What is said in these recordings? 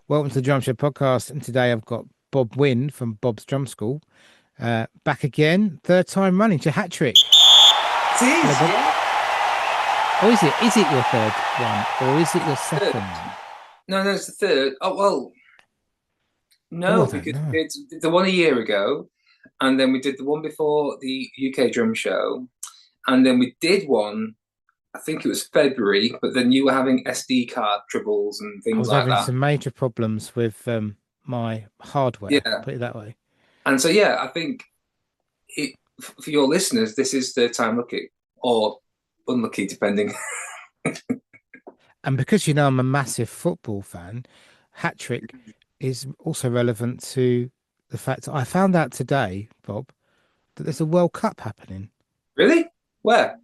Welcome to the Drum Show podcast. And today I've got Bob Wynne from Bob's Drum School back again, third time running to hat trick. It Hello, is, Bob. yeah. Oh, is it? Is it your third one or is it your Third. second one? No, it's the third. Oh, well, Oh, I no, don't because know. we did the one a year ago, and then we did the one before the UK drum show, and then we did one, I think it was February, but then you were having SD card troubles and I things was like having that. some major problems with my hardware, Yeah. put it that way. And so, yeah, I think for your listeners, this is third time lucky or unlucky, depending. And because I'm a massive football fan, hat trick is also relevant to the fact that I found out today, Bob, that there's a World Cup happening. Really? Where?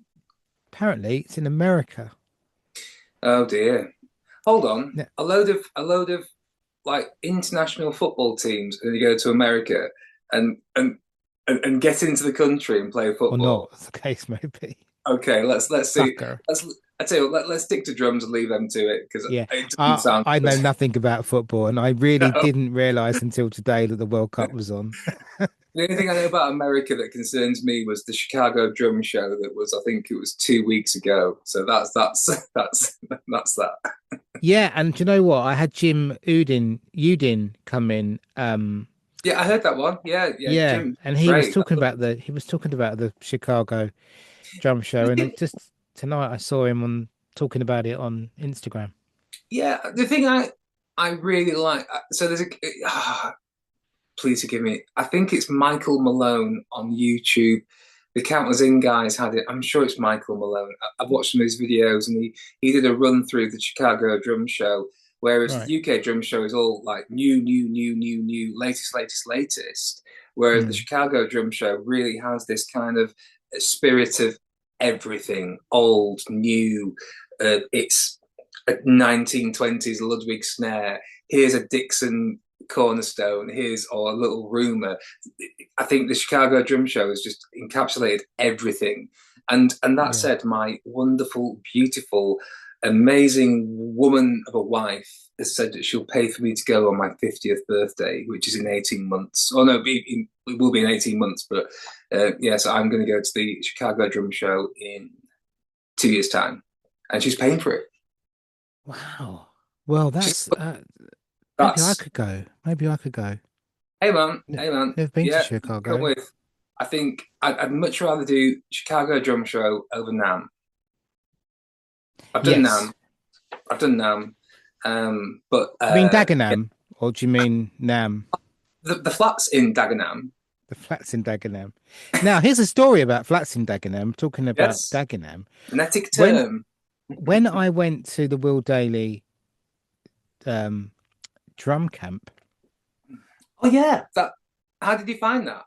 Apparently, it's in America. Oh dear. Hold on. Yeah, A load of like international football teams and you go to America and and and get into the country and play or not, football. as the case may be. Okay, let's see. Sucker. Let's I tell you what, let's stick to drums and leave them to it because Yeah, it doesn't I sound I good. know nothing about football, and I really No. didn't realize until today that the World Cup was on. The only thing I know about America that concerns me was the Chicago Drum Show that was, I think it was 2 weeks ago. So that's that. Yeah, and do you know what? I had Jim Udin come in. Yeah, I heard that one. Yeah, yeah, Yeah, Jim, and he was great. talking about the Chicago drum show, and it just tonight I saw him on talking about it on Instagram. Yeah, the thing I really like. So there's a. Please forgive me. I think it's Michael Malone on YouTube. The Counters In guys had it. I'm sure it's Michael Malone. I've watched some of his videos, and he did a run through the Chicago Drum Show, whereas the Right. UK Drum Show is all like new, latest. Whereas the Mm. Chicago Drum Show really has this kind of spirit of everything, old, new. It's a 1920s Ludwig snare. Here's a Dixon cornerstone. Here's or a little rumor. I think the Chicago Drum Show has just encapsulated everything. And that Yeah. said, my wonderful, beautiful, amazing woman of a wife has said that she'll pay for me to go on my 50th birthday, which is in 18 months. Oh no, it will be in 18 months, but yes, I'm going to go to the Chicago Drum Show in 2 years' time, and she's paying for it. Wow. Well, She's, maybe I that's could go. Maybe I could go. hey man, Never been to yeah, come Chicago. with. I think I'd much rather do Chicago Drum Show over Nam. I've done Yes. Nam, I've done Nam, but Do you mean yeah, Dagenham or do you mean Nam? the flats in Dagenham. The flats in Dagenham. Now, here's a story about flats in Dagenham. Talking about Yes, Dagenham. phonetic When term. when I went to the Will Daly um, drum camp, Oh yeah, that. How did you find that?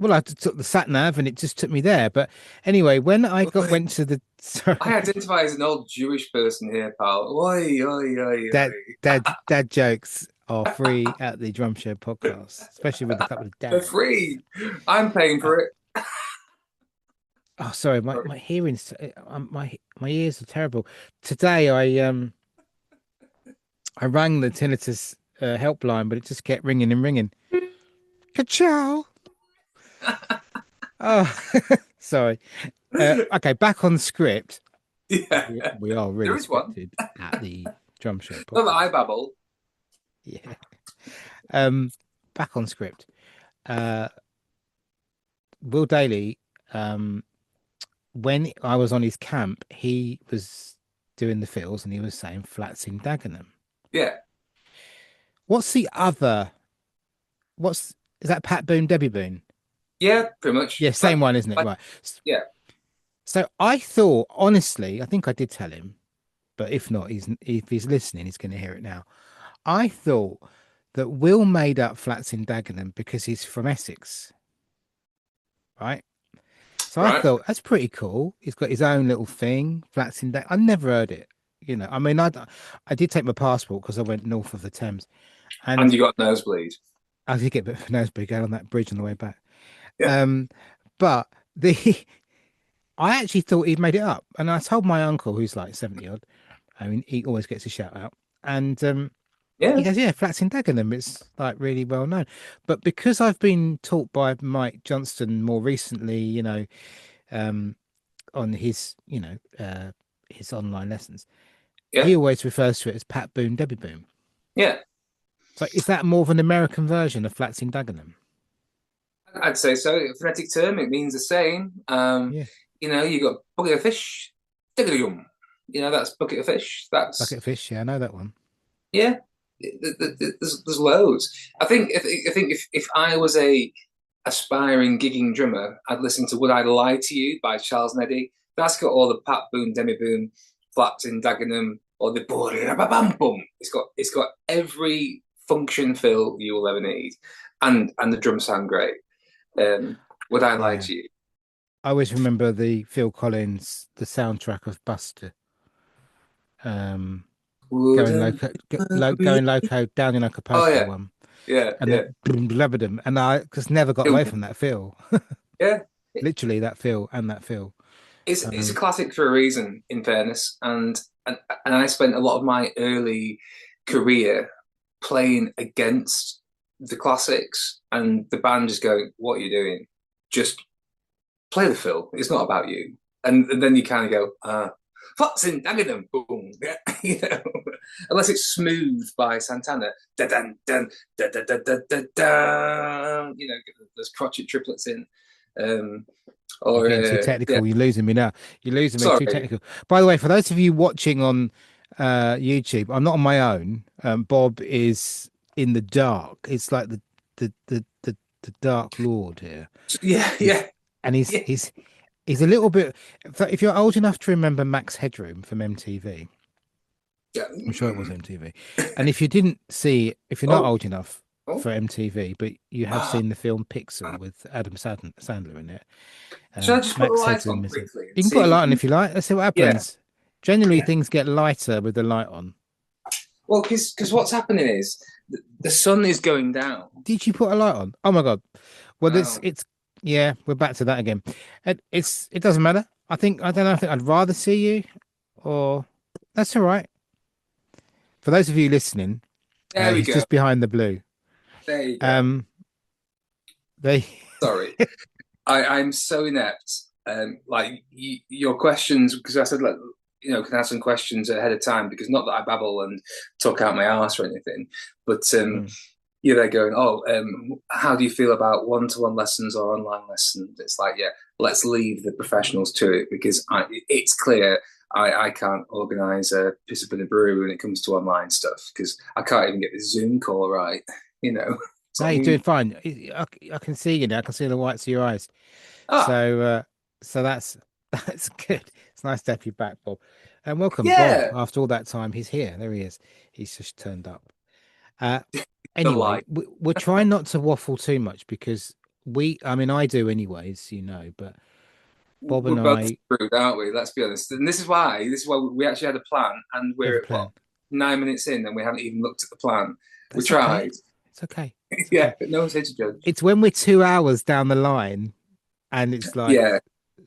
well, I took the sat nav and it just took me there. But anyway, when I got went to the I sorry, identify as an old Jewish person here, pal. Oi, oi, oi, dad oi. dad jokes are free at the Drum Show podcast, especially with a couple of For dads. free. I'm paying Uh, for it. oh, sorry, my hearing's my ears are terrible. Today I rang the tinnitus helpline, but it just kept ringing and ringing. Ka-chow. Oh, sorry. Okay, back on script. Yeah, We are really there is one. scripted at the Drum Show Not that podcast. I babble. Yeah. Um, back on script. Uh, Will Daly, um, when I was on his camp, he was doing the fills and he was saying flats in Dagenham. Yeah, What's the other? What's is that Pat Boone, Debbie Boone? yeah, pretty much. Yeah, same one, isn't it? Right. Yeah, So I thought, honestly, I think I did tell him, but if not, if he's listening, he's going to hear it now. I thought that Will made up flats in Dagenham because he's from Essex, right? So I right. thought that's pretty cool. He's got his own little thing, flats in Dag. I never heard it. I mean, I did take my passport because I went north of the Thames, And and you got nosebleed. I did get a bit of a nosebleed going on that bridge on the way back. Yeah. Um, but the I actually thought he'd made it up, and I told my uncle, who's like 70 odd. I mean, he always gets a shout out, and Yeah, He goes, yeah, flats in Dagenham. It's like really well known. But because I've been taught by Mike Johnston more recently, um, on his, his online lessons, yeah, he always refers to it as Pat Boone, Debbie Boone. yeah. So is that more of an American version of flats in Dagenham? I'd say so. A phonetic term, it means the same. Yeah, You got bucket of fish, diggity-yum. That's bucket of fish. bucket That's of fish. Yeah, I know that one. yeah. There's loads. I think if I was a aspiring gigging drummer, I'd listen to "Would I Lie to You" by Charles Neddy. That's got all the Pat Boone, Demi Boone, flats in Dagenham, or the bum bum. It's got every function fill you will ever need, and the drums sound great. Um, Would I Lie Yeah. to You? I always remember the Phil Collins, the soundtrack of Buster, um, Wouldn't going loco down in like a Oh poster yeah, one, yeah, and yeah. then blubbered and I just never got away from that feel. Yeah, Literally that feel and that feel. it's a Um, classic for a reason, in fairness. And I spent a lot of my early career playing against the classics, and the band just going, "What are you doing? Just play the fill. It's not about you." And then you kind of go, "Fox in Dagenham, boom," you know. Unless it's "Smooth" by Santana, da dun dun da da da da da da. There's crotchet triplets in. Um, you're or getting too yeah, technical. You're losing me now. You're losing me too sorry. technical. By the way, for those of you watching on YouTube, I'm not on my own. Bob is in the dark. It's like the Dark Lord here. Yeah, He's yeah, and yeah, he's a little bit. If you're old enough to remember Max Headroom from MTV, yeah. I'm sure it was MTV. And if you didn't see, if you're not Oh, old enough oh. for MTV, but you have Ah, seen the film Pixel with Adam Sandler in it, should I just put the Max lights Headroom on is it? quickly and You can see put a if we light on can? if you like. Let's see what Yeah, happens. Generally, yeah. things get lighter with the light on. Well, because what's happening is the sun is going down Did you put a light on? Oh my God. Well, now. it's yeah, we're back to that again. It doesn't matter. I don't know. I think I'd rather see you, or that's all right. For those of you listening, There we he's go. just behind the blue. There you go. Um, they Sorry, I'm so inept. Like your questions, because I said, like, can I have some questions ahead of time, because not that I babble and talk out my arse or anything, but Mm. you're there going, oh, how do you feel about one-to-one lessons or online lessons? It's like, yeah, let's leave the professionals to it, because it's clear I can't organise a piss up in a brewery when it comes to online stuff, because I can't even get the Zoom call right. You know, it's No, like, you're doing fine. I can see you now. I can see the whites of your eyes. ah, So, so that's that's good. It's nice to have you back, Bob. And welcome, Bob. yeah, After all that time, he's here. There he is. He's just turned up. Uh, the anyway, light. we're trying not to waffle too much because I mean, I do anyways, but Bob We're and both I screwed, aren't we? Let's be honest. And this is why we actually had a plan, and have a we're what plan. 9 minutes in, and we haven't even looked at the plan. We That's okay. tried, It's okay. It's yeah, okay. but no one's here to judge. It's when we're 2 hours down the line and it's like Yeah,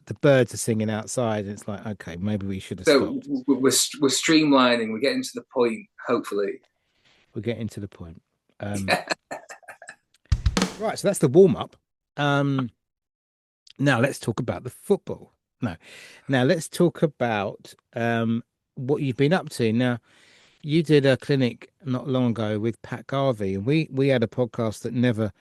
the birds are singing outside, and it's like, okay, maybe we should have so stopped. we're streamlining. We're getting to the point. Hopefully, We're getting to the point. Right, so that's the warm up. Um, now let's talk about the football. No, now let's talk about what you've been up to. Now, you did a clinic not long ago with Pat Garvey, and we had a podcast that never.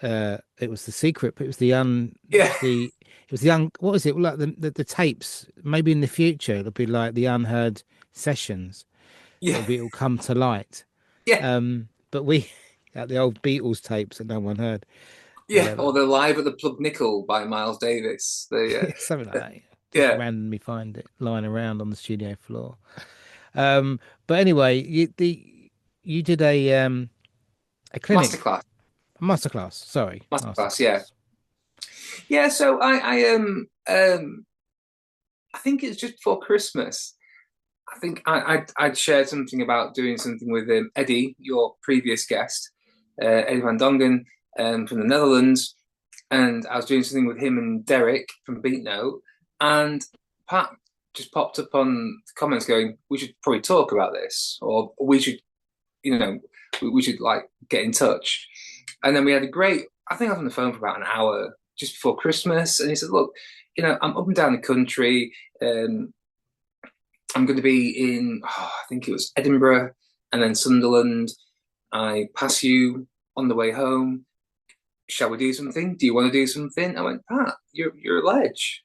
It was the secret, but yeah, it was the what is it like the tapes? Maybe in the future it'll be like the unheard sessions. yeah, It'll come to light. yeah, But we at the old Beatles tapes that no one heard, yeah. whatever. Or the Live at the Plug Nickel by Miles Davis. Something like that. Just Yeah, randomly find it lying around on the studio floor. But anyway, you did a clinic, masterclass, a masterclass. Sorry, masterclass. Yeah, masterclass. yeah. So I think it's just before Christmas. I think I'd shared something about doing something with Eddie, your previous guest, Eddie Van Dongen, from the Netherlands, and I was doing something with him and Derek from Beat Note, and Pat just popped up on the comments going, "We should probably talk about this, or we should we should like get in touch. And then we had a great. I think I was on the phone for about an hour just before Christmas, and he said, "Look, I'm up and down the country. Um, I'm going to be in, I think it was Edinburgh and then Sunderland. I pass you on the way home. Shall we do something? Do you want to do something?" I went, "Pat, you're a ledge."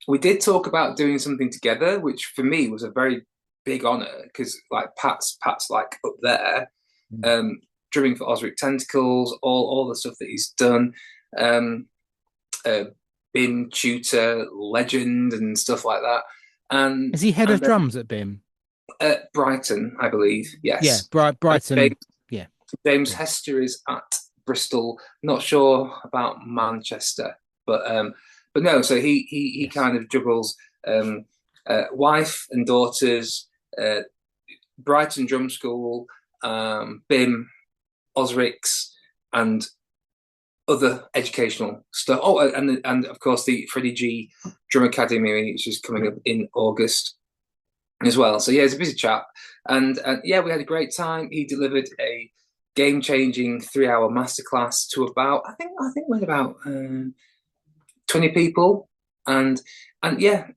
We did talk about doing something together, which for me was a very big honor because like Pat's like up there, Mm. um, drumming for Osric Tentacles, all the stuff that he's done, um, uh, BIM tutor, legend, and stuff like that. And Is he head of and then drums at BIM? at Brighton, I believe, Yeah, yes. And Brighton. Yeah, James yeah, Hester is at Bristol. Not sure about Manchester, but no. So he yes. kind of juggles wife and daughters, uh, Brighton Drum School, BIM, Osric's, and other educational stuff. Oh, and of course the Freddie G Drum Academy, which is coming up in August as well. So yeah, he's a busy chap, and yeah, we had a great time. He delivered a game-changing 3-hour masterclass to about I think we had about 20 people, and and yeah,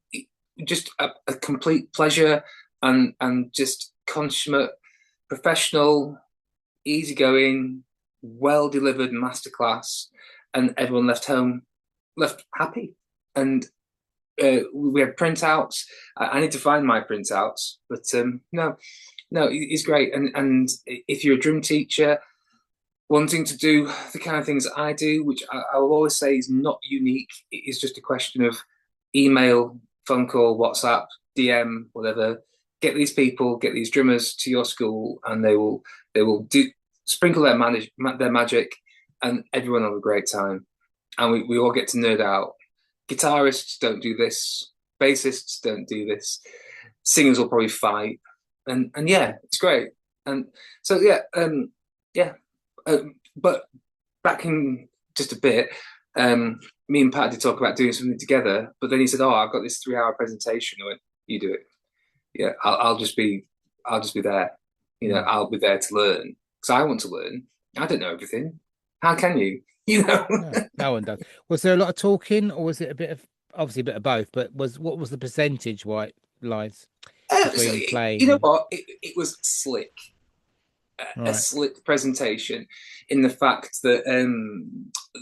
just a complete pleasure and just consummate, professional, easygoing, well delivered masterclass, and everyone left happy. And we had printouts. I need to find my printouts, but no, he's great. And if you're a drum teacher wanting to do the kind of things that I do, which I will always say is not unique, it is just a question of email, phone call, WhatsApp, DM, whatever. Get these people, get these drummers to your school, and they will do sprinkle their magic, and everyone will have a great time. And we all get to nerd out. Guitarists don't do this. Bassists don't do this. Singers will probably fight, and yeah, it's great. And so yeah. But back in just a bit, me and Pat did talk about doing something together. But then he said, "Oh, I've got this 3-hour presentation." I went, "You do it. Yeah, I'll just be there. Mm. I'll be there to learn because I want to learn. I don't know everything. How can you? You know." No, no one does. Was there a lot of talking, or was it a bit of obviously a bit of both? But what was the percentage white lies So, between you playing know and what? It was slick. A right? slick presentation in the fact that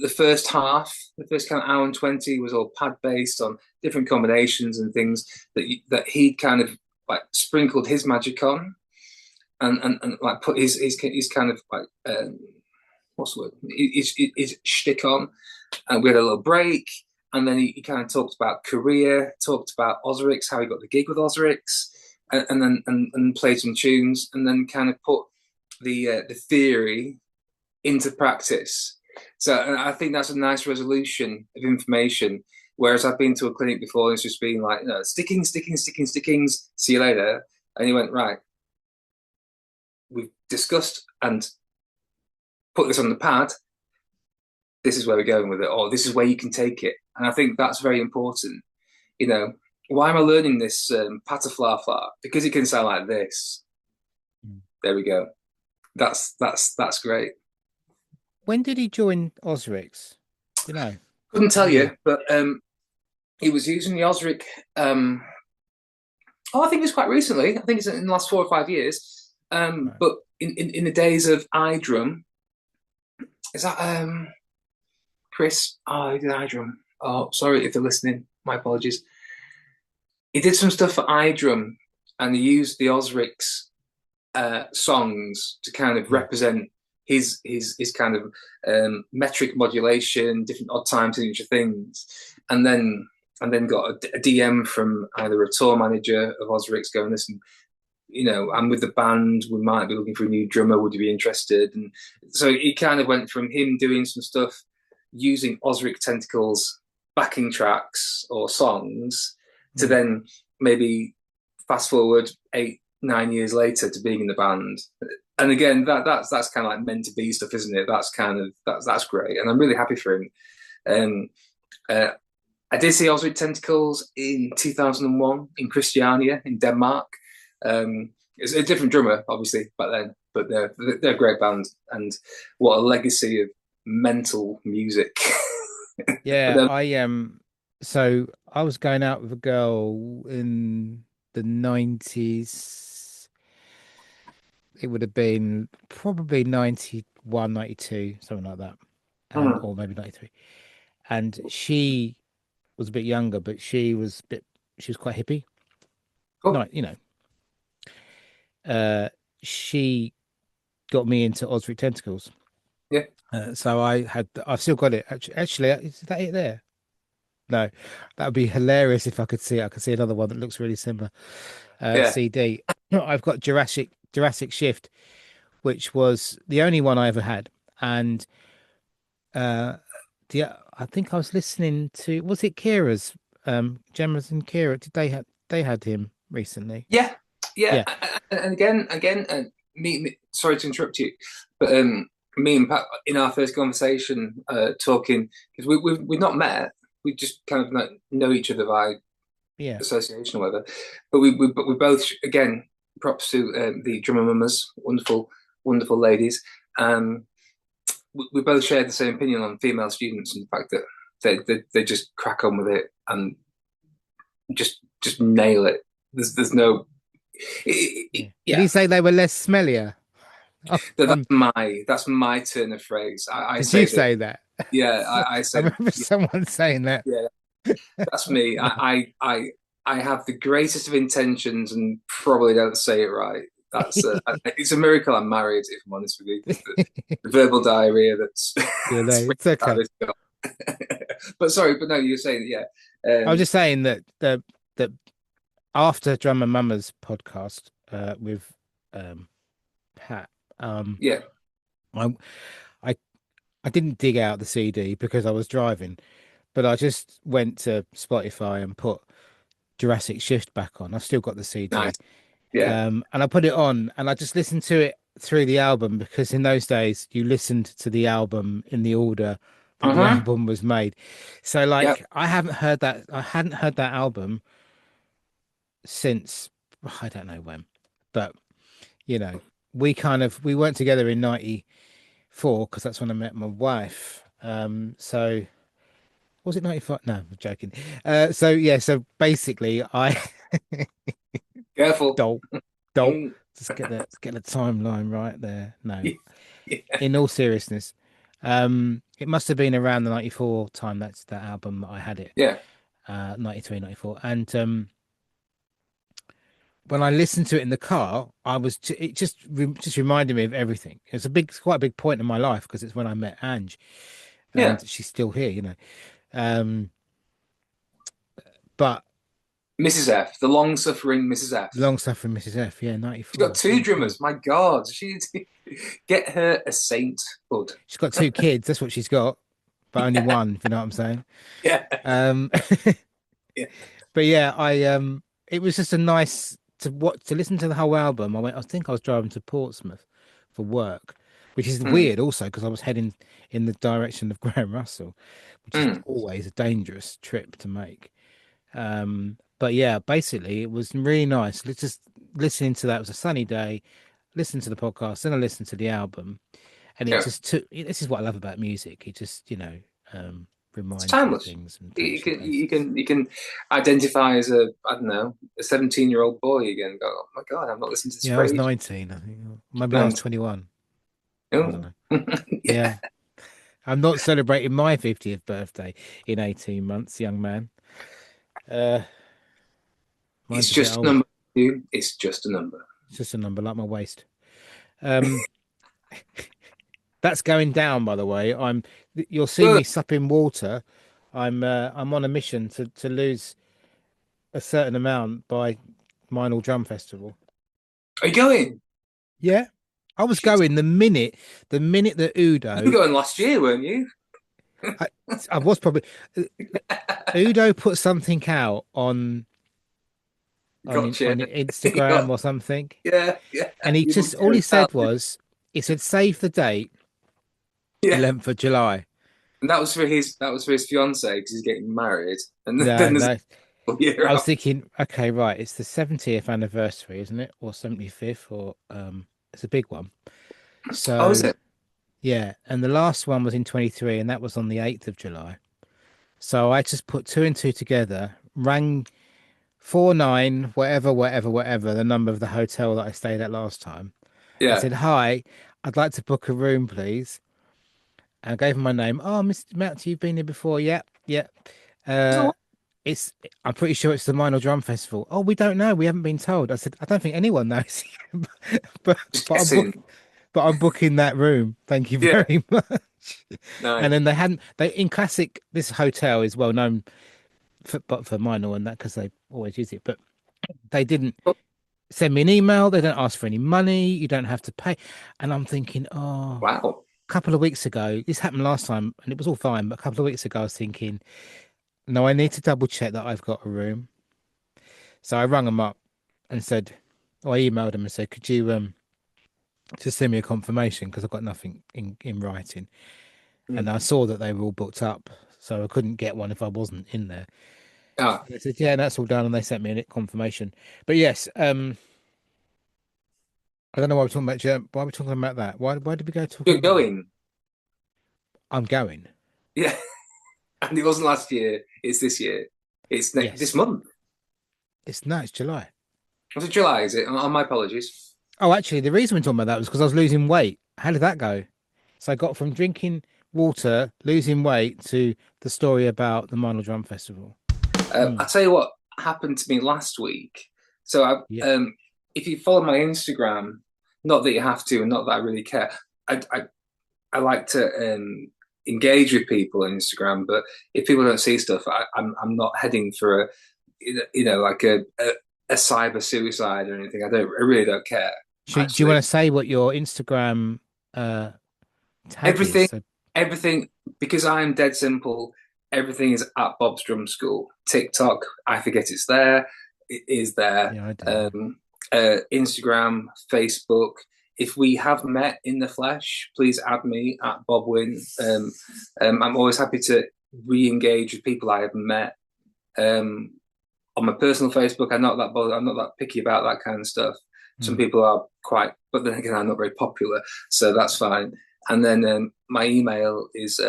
the first half, the first kind of hour and 20 was all pad based on different combinations and things that he kind of like sprinkled his magic on and like put his kind of like what's the word, his shtick on. And we had a little break, and then he kind of talked about career, talked about Osric's, how he got the gig with Osric's, and then and played some tunes, and then kind of put the theory into practice. So I think that's a nice resolution of information. Whereas I've been to a clinic before and it's just been like, stickings. See you later. And he went, right, we've discussed and put this on the pad. This is where we're going with it, or this is where you can take it. And I think that's very important. You know, why am I learning this patafla? Because it can sound like this. Mm. There we go. That's great. When did he join Osric's? Do you know? Couldn't What tell you, year? but he was using the Osric. I think it was quite recently. I think it's in the last 4 or 5 years. Right. But in the days of iDrum, is that Chris? Oh, he did iDrum. Oh, sorry if they're listening. My apologies. He did some stuff for iDrum, and he used the Osric's songs to kind of Yeah. represent his kind of metric modulation, different odd time signature things, and then got a DM from either a tour manager of Osric's going, "Listen, I'm with the band. We might be looking for a new drummer. Would you be interested?" And so it kind of went from him doing some stuff using Osric Tentacles backing tracks or songs to Mm. then maybe fast forward 8, 9 years later to being in the band. And again, that's kind of like meant to be stuff, isn't it? That's great, and I'm really happy for him. Um, uh, I did see Osric Tentacles in 2001 in Christiania in Denmark. It's a different drummer, obviously, back then, but they're a great band, and what a legacy of mental music. But Yeah, then, so I was going out with a girl in the 90s. It would have been probably 91, 92, something like that. And mm, or maybe 93. And she was a bit younger, but she was quite hippie. cool. Not, uh she got me into Osric Tentacles. Yeah, So I've still got it. Actually, is that it there? No, that would be hilarious if I could see it. I could see another one that looks really similar. yeah, CD. I've got Jurassic Shift, which was the only one I ever had, and I think I was listening to, was it Kira's, Gemma's and Kira? Did they had him recently? yeah, yeah. Yeah, And again, sorry to interrupt you, but me and Pat in our first conversation, talking because we've not met, we just kind of know each other by yeah, association or whatever. But we both again props to the drummer mummers, wonderful ladies. Um, we both shared the same opinion on female students and the fact that they just crack on with it and just nail it. There's no yeah. Did yeah. he say they were less smellier? Oh, That's my turn of phrase. I did you say that say that? yeah. I I say remember someone saying that. yeah. That's me. I have the greatest of intentions and probably don't say it right. It's a miracle I'm married, if I'm honest with you, because the verbal diarrhea that's Yeah, no, springs it's out of okay. this girl. But sorry, but no, you were saying that, yeah, I was just saying that that after Drummer Mama's podcast with um Pat, um yeah, I I I didn't dig out the CD because I was driving, but I just went to Spotify and put Jurassic Shift back on. I've still got the nice, CD. yeah, And I put it on and I just listened to it through the album because in those days you listened to the album in the order that the uh-huh, album was made. So yeah, like I hadn't heard that album since I don't know when. But you know, we weren't together in 94 because that's when I met my wife. So was it 95? No, I'm joking. So yeah, so basically I careful. dolt dolt Mm, just get the timeline right there. No, yeah, in all seriousness, it must have been around the 94 time that's that album that I had it, yeah, 93, 94. And when I listened to it in the car, it just reminded me of everything. It's quite a big point in my life because it's when I met Ange, yeah. and she's still here. Um, but Mrs. F, the long-suffering Mrs. F. long suffering Mrs. F, yeah, She's got 94, two 94. drummers. My God, she get her a sainthood. She's got two kids. That's what she's got, but only one. If you know what I'm saying. Yeah, Um, yeah, but yeah, it was just a nice to listen to the whole album. I think I was driving to Portsmouth for work, which is mm, weird also because I was heading in the direction of Graham Russell, which is mm, always a dangerous trip to make. But yeah, basically it was really nice. Let's just listening to that. It was a sunny day. Listen to the podcast, then I listened to the album, and it yeah. just took. This is what I love about music. It just um, It's reminds you of timeless. things and You takes you can you places. can you can identify as a I don't know a 17-year-old boy again. And go, oh my God, I've not listened to this Yeah, I for was ages. 19, I think. Maybe I was And 21. I don't oh, know. yeah, Yeah. I'm not celebrating my 50th birthday in 18 months, young man. Uh, it's mine's a bit just a old. number. Dude. It's just a number. It's just a number like my waist. Um, that's going down, by the way. You'll see Good. me supping water. I'm on a mission to lose a certain amount by Minor Drum Festival. Are you going? Yeah. I was Shit. going the minute that You were Udo, going last year, weren't you? I, I was probably Udo put something out Gotcha. on You Instagram got, or something, yeah. and he You just all were he down. said was he said save the date Yeah. 11th of July. And that was for his fiance because he's getting married. And No, then there's no. Year I was out. thinking, okay, right, it's the 70th anniversary, isn't it? Or 75th, or it's a big one. Oh, is So it? yeah, and the last one was in 23, and that was on the 8th of July. So I just put two and two together, rang 49, whatever, the number of the hotel that I stayed at last time, and Yeah. said, "Hi, I'd like to book a room, please." And I gave him my name. Oh, Mr. Matt, you've been here before. Yep, yep. Uh, it's I'm pretty sure it's the Minor Drum Festival. Oh, we don't know. We haven't been told. I said, I don't think anyone knows. but Just but I'm book guessing. but I'm booking that room. Thank you Yeah. very much. And Nice. then they in classic, this hotel is well known for minor and that because they always use it. But they didn't Oh, send me an email. They don't ask for any money. You don't have to pay. And I'm thinking, oh, wow. a couple of weeks ago, this happened last time and it was all fine. But a couple of weeks ago, I was thinking, no, I need to double check that I've got a room. So I rang them up and said, or I emailed them and said, could you just send me a confirmation because I've got nothing in writing. And Mm. I saw that they were all booked up, so I couldn't get one if I wasn't in there. Ah, They said, yeah, that's all done, and they sent me a confirmation. But yes, I don't know why we're talking about why we're talking about that. Why did we go talking you're about that? going. I'm going. Yeah. And it wasn't last year. It's this year. It's this Yes. month. It's no, it's July. Was it July? Is it? My apologies. Oh, actually, the reason we're talking about that was because I was losing weight. How did that go? So I got from drinking water, losing weight, to the story about the Minor Drum Festival. I'll Mm, tell you what happened to me last week. So, yeah. if you follow my Instagram, not that you have to, and not that I really care, I like to engage with people on Instagram. But if people don't see stuff, I'm not heading for a like a cyber suicide or anything. I really don't care Do you actually. want to say what your Instagram uh tag is? Everything, So everything, because I'm dead simple. Everything is at Bob's Drum School. TikTok, I forget it's there. It is there. yeah, I do. Yeah. Instagram, Facebook. If we have met in the flesh, please add me at Bob Wynne. I'm always happy to re-engage with people I have met. Um, on my personal Facebook, I'm not that bothered. I'm not that picky about that kind of stuff. Some Mm. people are quite, but then again, I'm not very popular, so that's fine. And then my email is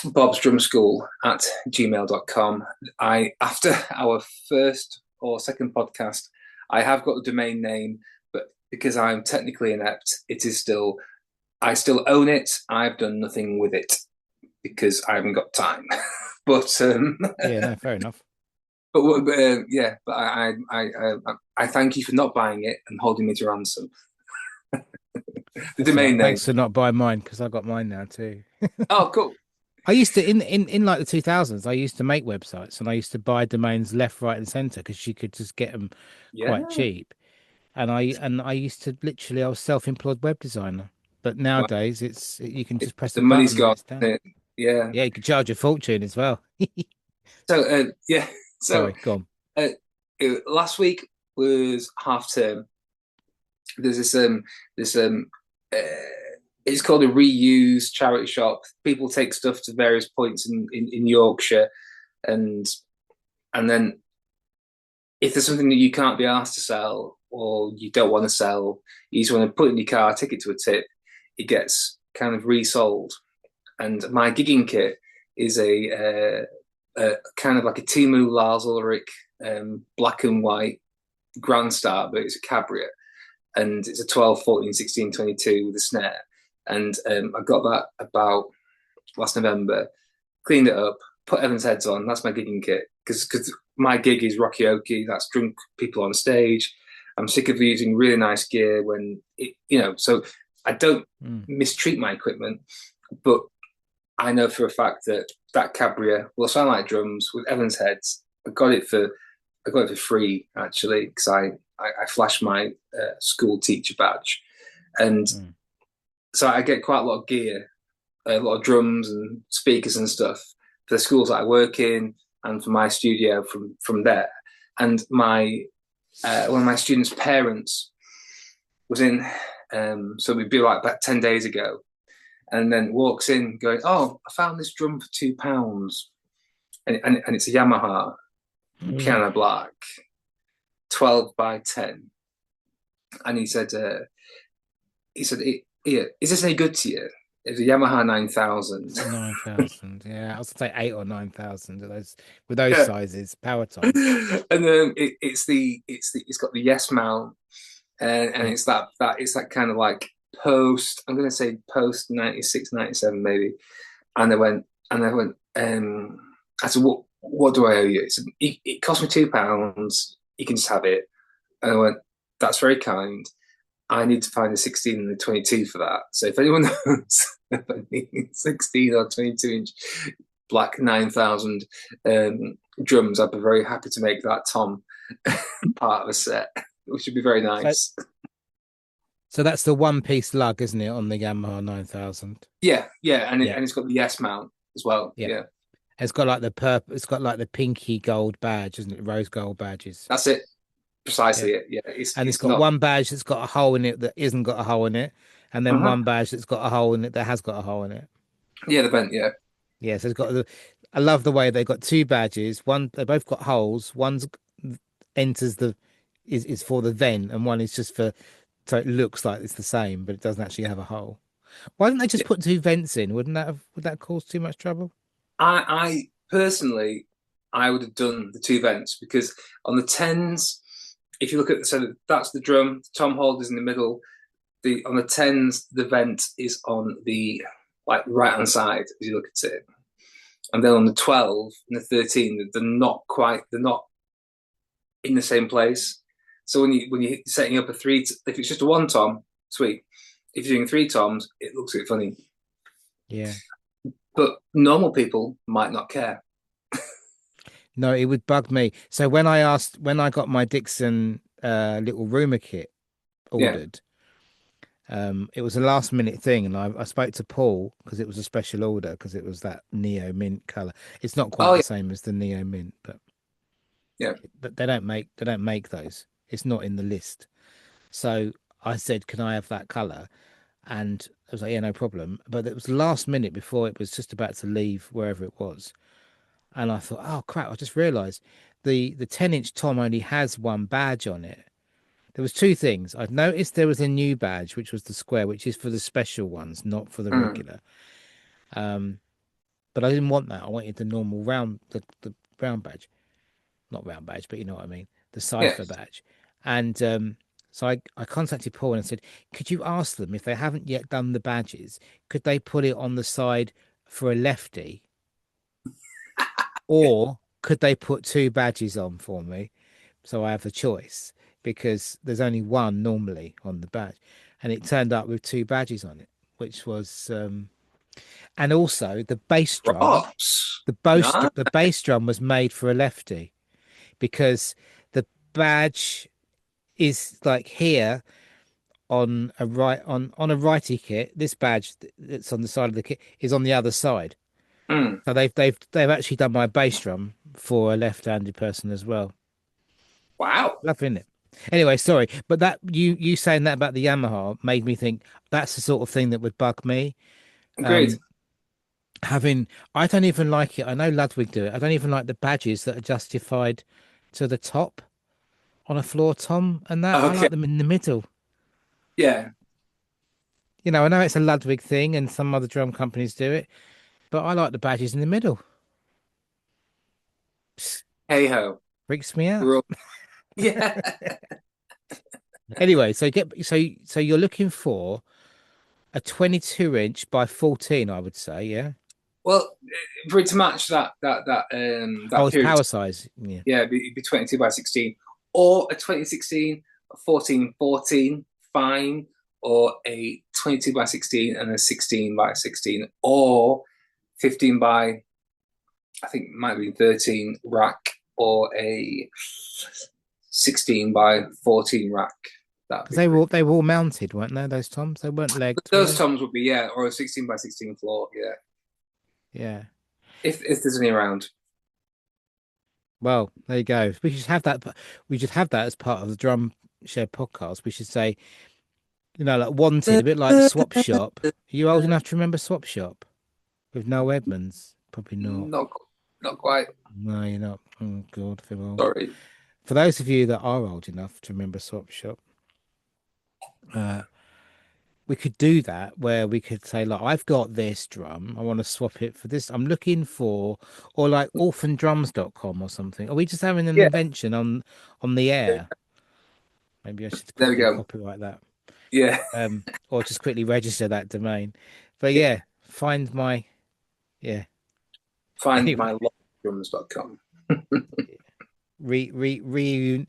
bobsdrumschool at gmail.com. After our first or second podcast, I have got the domain name, but because I'm technically inept, I still own it. I've done nothing with it because I haven't got time. but Yeah, no, fair enough. yeah, but I thank you for not buying it and holding me to ransom. The That's all right. domain name. Thanks for not buying mine because I got mine now too. Oh, cool. I used to in like the 2000s, I used to make websites and I used to buy domains left, right, and center because you could just get them quite Yeah. cheap. And I used to literally I was self-employed web designer. But Well, nowadays you can just press the a money's button and gone. it's done. Yeah. Yeah, you can charge a fortune as well. So yeah. So Sorry, go on. uh, last week was half term. There's this uh, it's called a reuse charity shop. People take stuff to various points in Yorkshire, and then if there's something that you can't be asked to sell or you don't want to sell, you just want to put it in your car, take it to a tip, it gets kind of resold. And my gigging kit is a kind of like a Timu Lars Ulrich black and white Grand Star, but it's a cabriet. And it's a 12, 14, 16, 22 with a snare. And I got that about last November, cleaned it up, put Evans heads on. That's my gigging kit because my gig is rockyoke. That's drunk people on stage. I'm sick of using really nice gear when So I don't Mm, mistreat my equipment, but I know for a fact that that Cabria will sound like drums with Evans heads. I got it for free actually because I flashed my school teacher badge, and mm, so I get quite a lot of gear, a lot of drums and speakers and stuff for the schools that I work in and for my studio from there. And my one of my students' parents was in, so we'd be like about 10 days ago, and then walks in going, "Oh, I found this drum for £2," and it's a Yamaha. piano black, 12 by 10. And he said, "Yeah, is this any good to you?" It's a Yamaha 9000. 9,000. Yeah, I was gonna say 8 or 9,000 of those with those Yeah. sizes, power toms. And it's got the yes mount, and Yeah. it's that kind of like post, I'm gonna say post 96, 97 maybe. And I went, I said, what do I owe you? He said, it cost me £2. You can just have it. And I went, that's very kind. I need to find a 16 and a 22 for that. So if anyone knows if I need 16 or 22-inch black 9000 drums, I'd be very happy to make that Tom part of a set, which would be very So nice. so that's the one piece lug, isn't it, on the Yamaha 9000? Yeah, yeah, and Yeah. it's got the yes mount as well. Yeah. Yeah, It's got like the purple, it's got like the pinky gold badge, isn't it? Rose gold badges. that's it. Yeah. Precisely it. Yeah, And it's it's got not. one badge that's got a hole in it that isn't got a hole in it, and then Uh-huh. one badge that's got a hole in it that has got a hole in it. Yeah, the vent. Yeah, Yeah, so it's got the. I love the way they got two badges. One, they both got holes. One's enters the is for the vent, and one is just for so it looks like it's the same, but it doesn't actually have a hole. Why didn't they just yeah. put two vents in? Wouldn't that have would that cause too much trouble? I personally, I would have done the two vents because on the tens, if you look at so that's the drum, tom holders in the middle. The on the tens, the vent is on the like right hand side as you look at it, and then on the 12 and the 13, they're not in the same place. So when you're setting up a three, if it's just a one tom, sweet. If you're doing three toms, it looks a bit funny. Yeah. But normal people might not care. No, it would bug me. So when I got my Dixon little rumor kit Yeah. ordered, it was a last minute thing, and I spoke to Paul because it was a special order because it was that neo mint color. It's not quite Oh the yeah. same as the neo mint, but Yeah. they don't make those. It's not in the list. So I said, "Can I have that color?" And I was like, "Yeah, no problem." But it was last minute before it was just about to leave wherever it was, and I thought, "Oh crap!" I just realised the 10-inch Tom only has one badge on it. There was two things. I'd noticed there was a new badge, which was the square, which is for the special ones, not for the Mm. regular. Um, but I didn't want that. I wanted the normal the round badge, not round badge, but you know what I mean, the Yeah. cipher badge. And so I contacted Paul and I said, could you ask them if they haven't yet done the badges, could they put it on the side for a lefty, or could they put two badges on for me so I have the choice? Because there's only one normally on the badge, and it turned up with two badges on it, which was and also the bass drum. Props. Nah. The bass drum was made for a lefty because the badge is like here on a righty kit. This badge that's on the side of the kit is on the other side. Mm. So they've actually done my bass drum for a left-handed person as well. Wow. Loving it. Anyway, sorry, but that you saying that about the Yamaha made me think that's the sort of thing that would bug me. Agreed. Um, having I don't even like it. I know Ludwig do it. I don't even like the badges that are justified to the top on a floor tom and that. I Okay. like them in the middle. Yeah. You know, I know it's a Ludwig thing and some other drum companies do it, but I like the badges in the middle. Psst, Hey ho. freaks me out. We're all... Yeah. Anyway, so you're looking for a 22-inch by 14, I would say, yeah. Well, for it to match Oh, that it's period, power size. Yeah. yeah, it'd be 22 by 16, or a 2016, a 14 14, fine, or a 22 by 16 and a 16 by 16, or 15 by I think it might be 13 rack, or a 16 by 14 rack. That'd Because be pretty. they were all mounted, weren't they? Those toms, they weren't legged, were Those they? toms would be, yeah, or a 16 by 16 floor, yeah. Yeah. If there's any around. Well, there you go. We should have that. We should have that as part of the Drum Share podcast. We should say, you know, like Wanted, a bit like Swap Shop. Are you old enough to remember Swap Shop with Noel Edmonds? Probably not. Not. not quite. No, you're not. Oh, God, I feel old. Sorry. For those of you that are old enough to remember Swap Shop, uh, we could do that where we could say, like, I've got this drum. I want to swap it for this. I'm looking for, or like orphandrums.com or something. Are we just having an Yeah, invention on the air? Maybe I should there we quickly go. copyright that. Yeah, Or just quickly register that domain. But yeah, find my, yeah. find Anyway, my drums.com. reun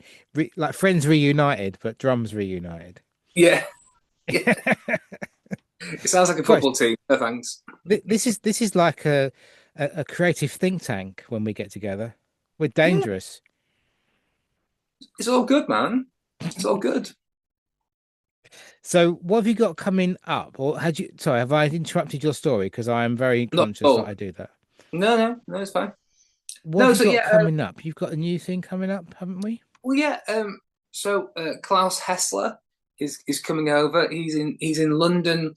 like friends reunited, but drums reunited. Yeah, yeah. It sounds like a Gosh, football team. No thanks. this is like a creative think tank when we get together. We're Yeah, dangerous. it's all good, man. It's all good. So, what have you got coming up? Or had you, sorry, have I interrupted your story? Because I am very Not at conscious that all. I do that. No, it's fine. What have No, you so got yeah, coming up? You've got a new thing coming up, haven't we? well, yeah. Klaus Hessler is coming over. He's in London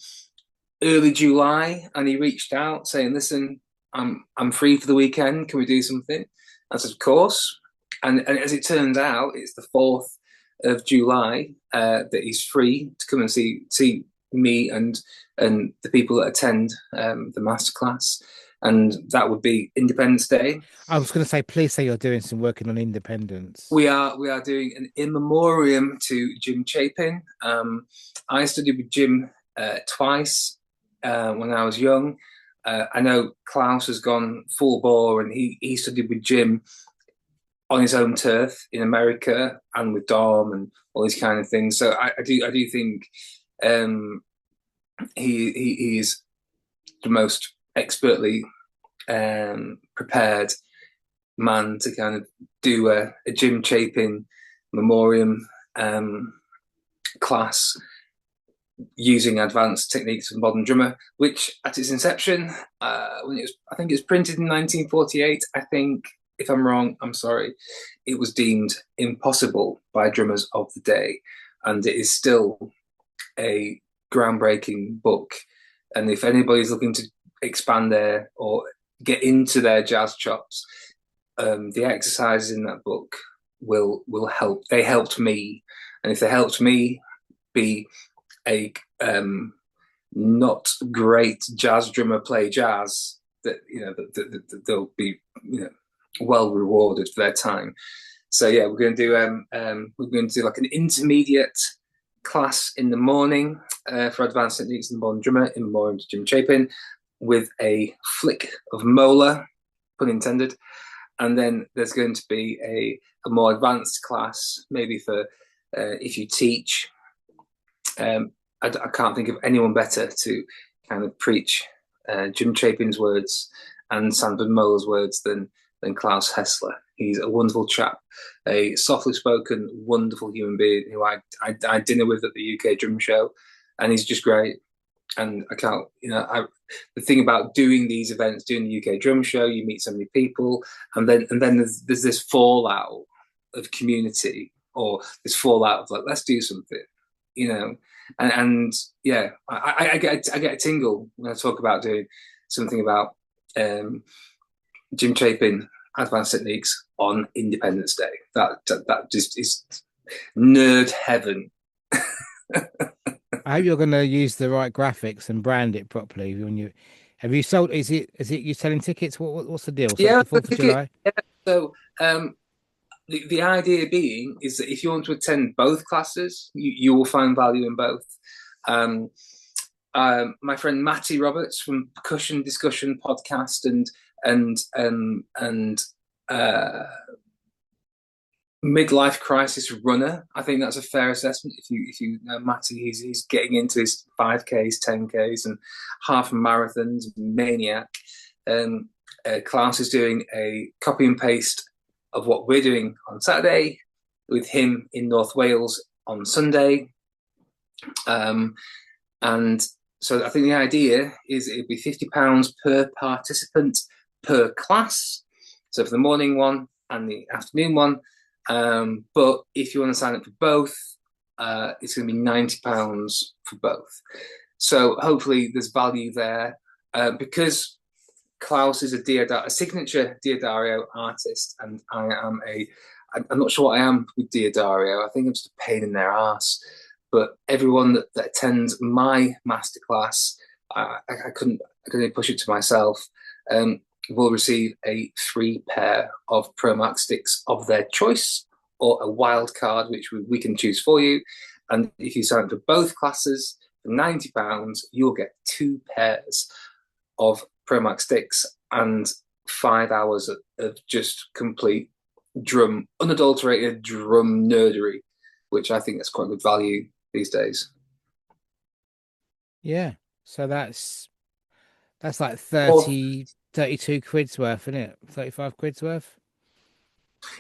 early July, and he reached out saying, "Listen, I'm free for the weekend. Can we do something?" I said, "Of course." And as it turns out, it's the 4th of July that he's free to come and see me and the people that attend the masterclass, and that would be Independence Day. I was going to say, please say you're doing some working on independence. We are doing an in memoriam to Jim Chapin. I studied with Jim twice when I was young. I know Klaus has gone full bore, and he studied with Jim on his own turf in America and with Dom and all these kind of things. So I do think um, he is the most expertly prepared man to kind of do a Jim Chapin memoriam um, class using advanced techniques of modern drummer, which at its inception, I think it was printed in 1948. I think, if I'm wrong, I'm sorry. It was deemed impossible by drummers of the day, and it is still a groundbreaking book. And if anybody's looking to expand their or get into their jazz chops, the exercises in that book will help. They helped me, and if they helped me be a not great jazz drummer play jazz, that they'll be well rewarded for their time. So yeah, we're going to do like an intermediate class in the morning for advanced techniques in the modern drummer in memoriam to Jim Chapin with a flick of molar, pun intended. And then there's going to be a more advanced class, maybe for if you teach. I can't think of anyone better to kind of preach Jim Chapin's words and Sanford Molar's words than Klaus Hessler. He's a wonderful chap, a softly spoken, wonderful human being who I had dinner with at the UK Drum Show, and he's just great. And I can't, the thing about doing these events, doing the UK Drum Show, you meet so many people, and then there's this fallout of community, or this fallout of like, let's do something, you know. And yeah, I get a tingle when I talk about doing something about Jim Chapin advanced techniques on Independence Day. That just is nerd heaven. I hope you're going to use the right graphics and brand it properly. When you have you sold? Is it you selling tickets? What's the deal? So it's Yeah, the 4th of July. yeah. So the idea being is that if you want to attend both classes, you will find value in both. Um, my friend Matty Roberts from Percussion Discussion podcast and uh, midlife crisis runner. I think that's a fair assessment. If you know Matty, he's getting into his 5Ks, 10Ks, and half marathons. Maniac. Klaus is doing a copy and paste of what we're doing on Saturday with him in North Wales on Sunday. And so I think the idea is it'd be £50 per participant per class. So for the morning one and the afternoon one. But if you want to sign up for both, it's going to be £90 for both. So hopefully there's value there because Klaus is a signature Diodario artist, and I'm not sure what I am with Diodario. I think I'm just a pain in their ass. But everyone that attends my masterclass, I couldn't push it to myself. Um, will receive a free pair of Promax sticks of their choice, or a wild card, which we can choose for you. And if you sign up for both classes for £90, you'll get two pairs of Promax sticks and 5 hours of just complete unadulterated drum nerdery, which I think is quite good value these days. Yeah. So that's like Or 32 quid's worth, isn't it? 35 quid's worth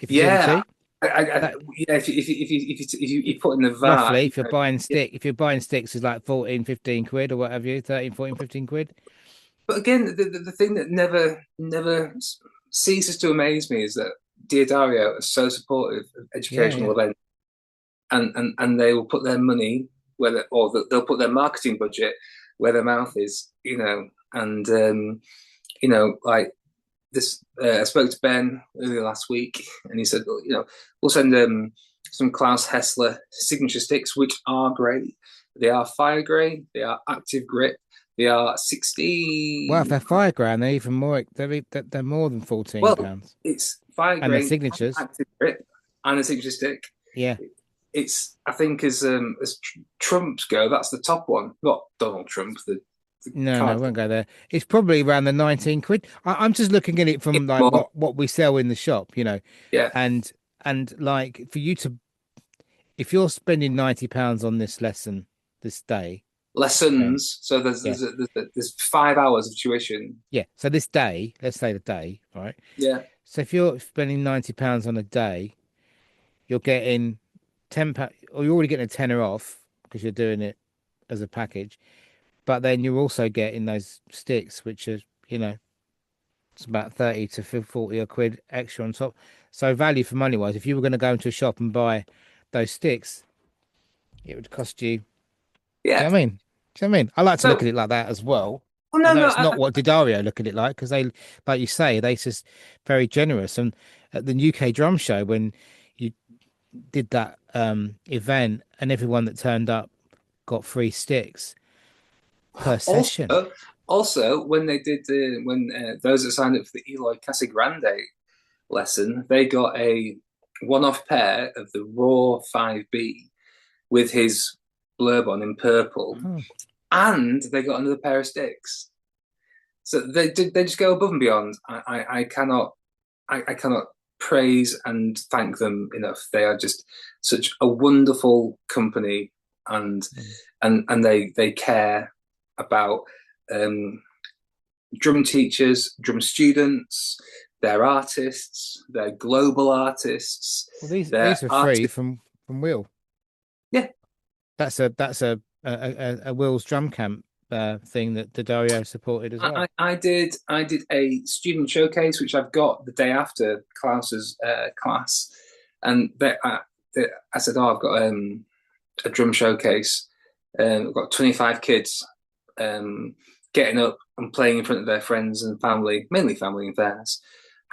if you do the yeah, two. That yeah. If you put in the VAT, roughly, if you're buying sticks is like 14, 15 quid or whatever you, 13, 14, 15 quid. but again, the thing that never ceases to amaze me is that Diodario are so supportive of Yeah, educational yeah. events, and they will put their money they'll put their marketing budget where their mouth is, and like this. I spoke to Ben earlier last week, and he said, well, we'll send some Klaus Hessler signature sticks, which are great. They are fire grey, they are active grip, they are Well, if 60. they're 5 grand, they're even more. They're more than 14 Well, pounds. it's fire And the grain, signatures, active grip, and a signature stick. yeah. It's, I think, as Trumps go, that's the top one. Not Donald Trump, the No, no, card. won't go there. It's probably around the 19 quid. I'm just looking at it from like More, what we sell in the shop, yeah. and like for you to if you're spending £90 on this lesson this day, then Lessons. So yeah, there's 5 hours of tuition. yeah. So this day, let's say the day, right? Yeah. So if you're spending £90 on a day, you're getting £10, or you're already getting a tenner off because you're doing it as a package. But then you're also getting those sticks, which are, you know, it's about 30 to 40 a quid extra on top. So value for money wise, if you were going to go into a shop and buy those sticks, it would cost you. Do Yeah. you know what I mean? Do you know what I mean? I like to look So, at it like that as well. well, I no, know no. it's not what Didario look at it like because they, like you say, they just very generous. And at the UK drum show, when you did that event and everyone that turned up got free sticks per session. Also, also when they did when those that signed up for the Eloy Casagrande lesson, they got a one-off pair of the Raw 5B with his blurb on in purple, Oh, and they got another pair of sticks. So they just go above and beyond. I cannot praise and thank them enough. They are just such a wonderful company, and mm. they care about um, drum teachers, drum students, their artists, their global artists, Well, these their are free artists. from Will. Yeah, That's a Will's drum camp thing that Didario supported as well. I did a student showcase which I've got the day after Klaus's class, and I said, "Oh, I've got a drum showcase. I've got 25 kids um, getting up and playing in front of their friends and family, mainly family in fairness."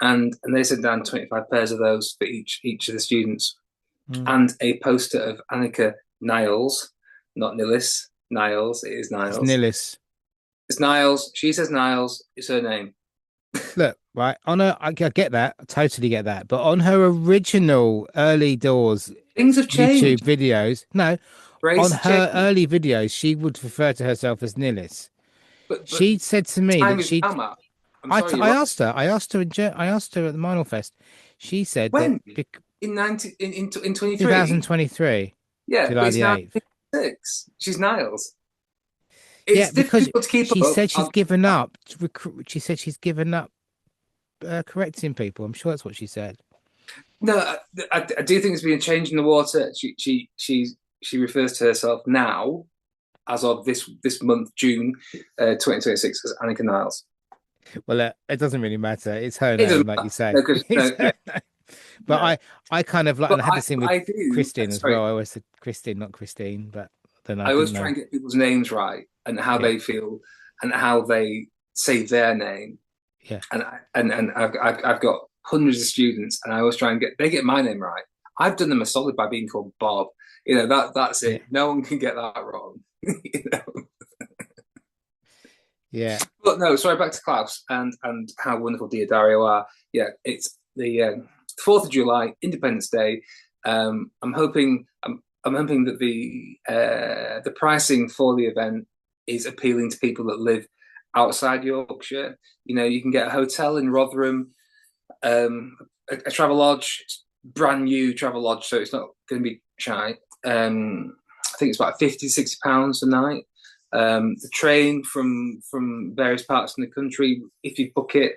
And they sent down 25 pairs of those for each of the students, Mm. and a poster of Annika Niles, not Nillis. Niles, it is It's Niles. Nillis. It's Niles. She says Niles. It's her name. Look, right on her, I get that, I totally get that. But on her original early doors Things have YouTube changed. videos, no, on Grace has her changed. early videos, she would refer to herself as Nillis. But She said to me time that is she, now, Matt. I'm sorry, you're I wrong. asked her, I asked her at the Minor Fest. She said that When in 19 in 23? 2023, Yeah, but July it's the now 8th. 6. She's Niles. Yeah, It's because difficult to keep she up. said she's given up. She said she's given up correcting people. I'm sure that's what she said. No, I do think there's been a change in the water. She refers to herself now as of this month, June 2026, as Annika Niles. Well, it doesn't really matter. It's her It name, doesn't like matter. you say. No, because It's no, yeah, her name. But no. I kind of like, But and I had the same with I do. Christine as Sorry, well. I always said Christine, not Christine, but then I I always didn't try know. and get people's names right and how Yeah. they feel and how they say their name. Yeah, And I've got hundreds of students, and I always try and get my name right. I've done them a solid by being called Bob. That's yeah, it. No one can get that wrong. you know? yeah. But no, sorry, back to Klaus and how wonderful dear Dario are. Yeah, it's the 4th of July, Independence Day. I'm hoping that the pricing for the event is appealing to people that live outside Yorkshire. You can get a hotel in Rotherham, a travel lodge, brand new travel lodge, so it's not going to be shy. I think it's about 50, £60 a night. The train from various parts in the country, if you book it,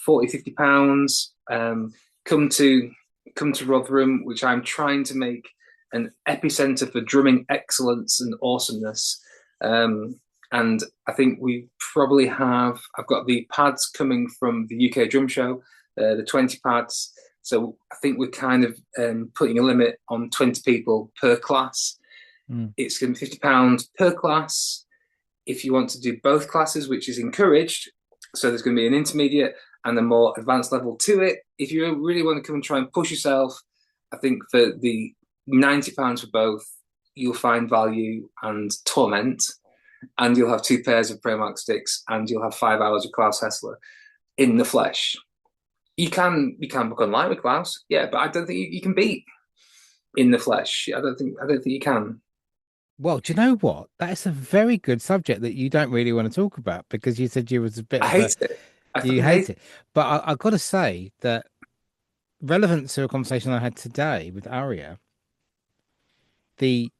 40, £50. Come to come to Rotherham, which I'm trying to make an epicenter for drumming excellence and awesomeness. And I think we probably have. I've got the pads coming from the UK Drum Show, the 20 pads. So I think we're kind of putting a limit on 20 people per class. Mm. It's going to be £50 per class if you want to do both classes, which is encouraged. So there's going to be an intermediate and a more advanced level to it. If you really want to come and try and push yourself, I think for the £90 for both, you'll find value and torment, and you'll have 2 pairs of Primark sticks, and you'll have 5 hours of Klaus Hessler in the flesh. You can book online with Klaus, yeah, but I don't think you can beat in the flesh. I don't think you can. Well, do you know what? That's a very good subject that you don't really want to talk about because you said you was a bit I of a hate it. I you fucking hate hate it. But I've got to say that relevant to a conversation I had today with Aria, the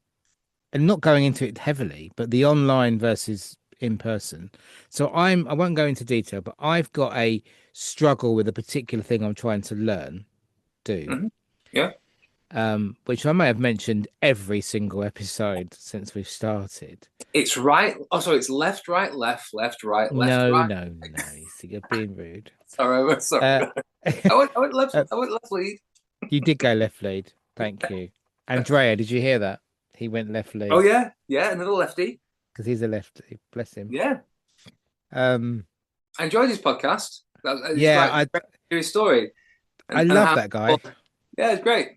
and not going into it heavily, but the online versus in person. So I won't go into detail, but I've got a struggle with a particular thing I'm trying to learn, it. do, Yeah, which I may have mentioned every single episode since we've started. it's right. Oh, sorry, it's left, right, left, left, right, left, No, right. no, no. You see, you're being rude. Sorry, sorry. Uh, I went left. uh, I went left lead. you did go left lead. Thank you. Andrea, did you hear that? He went left Oh lead yeah, yeah. Another lefty. because he's a lefty. Bless him. Yeah, Um, I enjoyed his podcast. It's yeah, like his story I and love how. that guy. Yeah, it's great.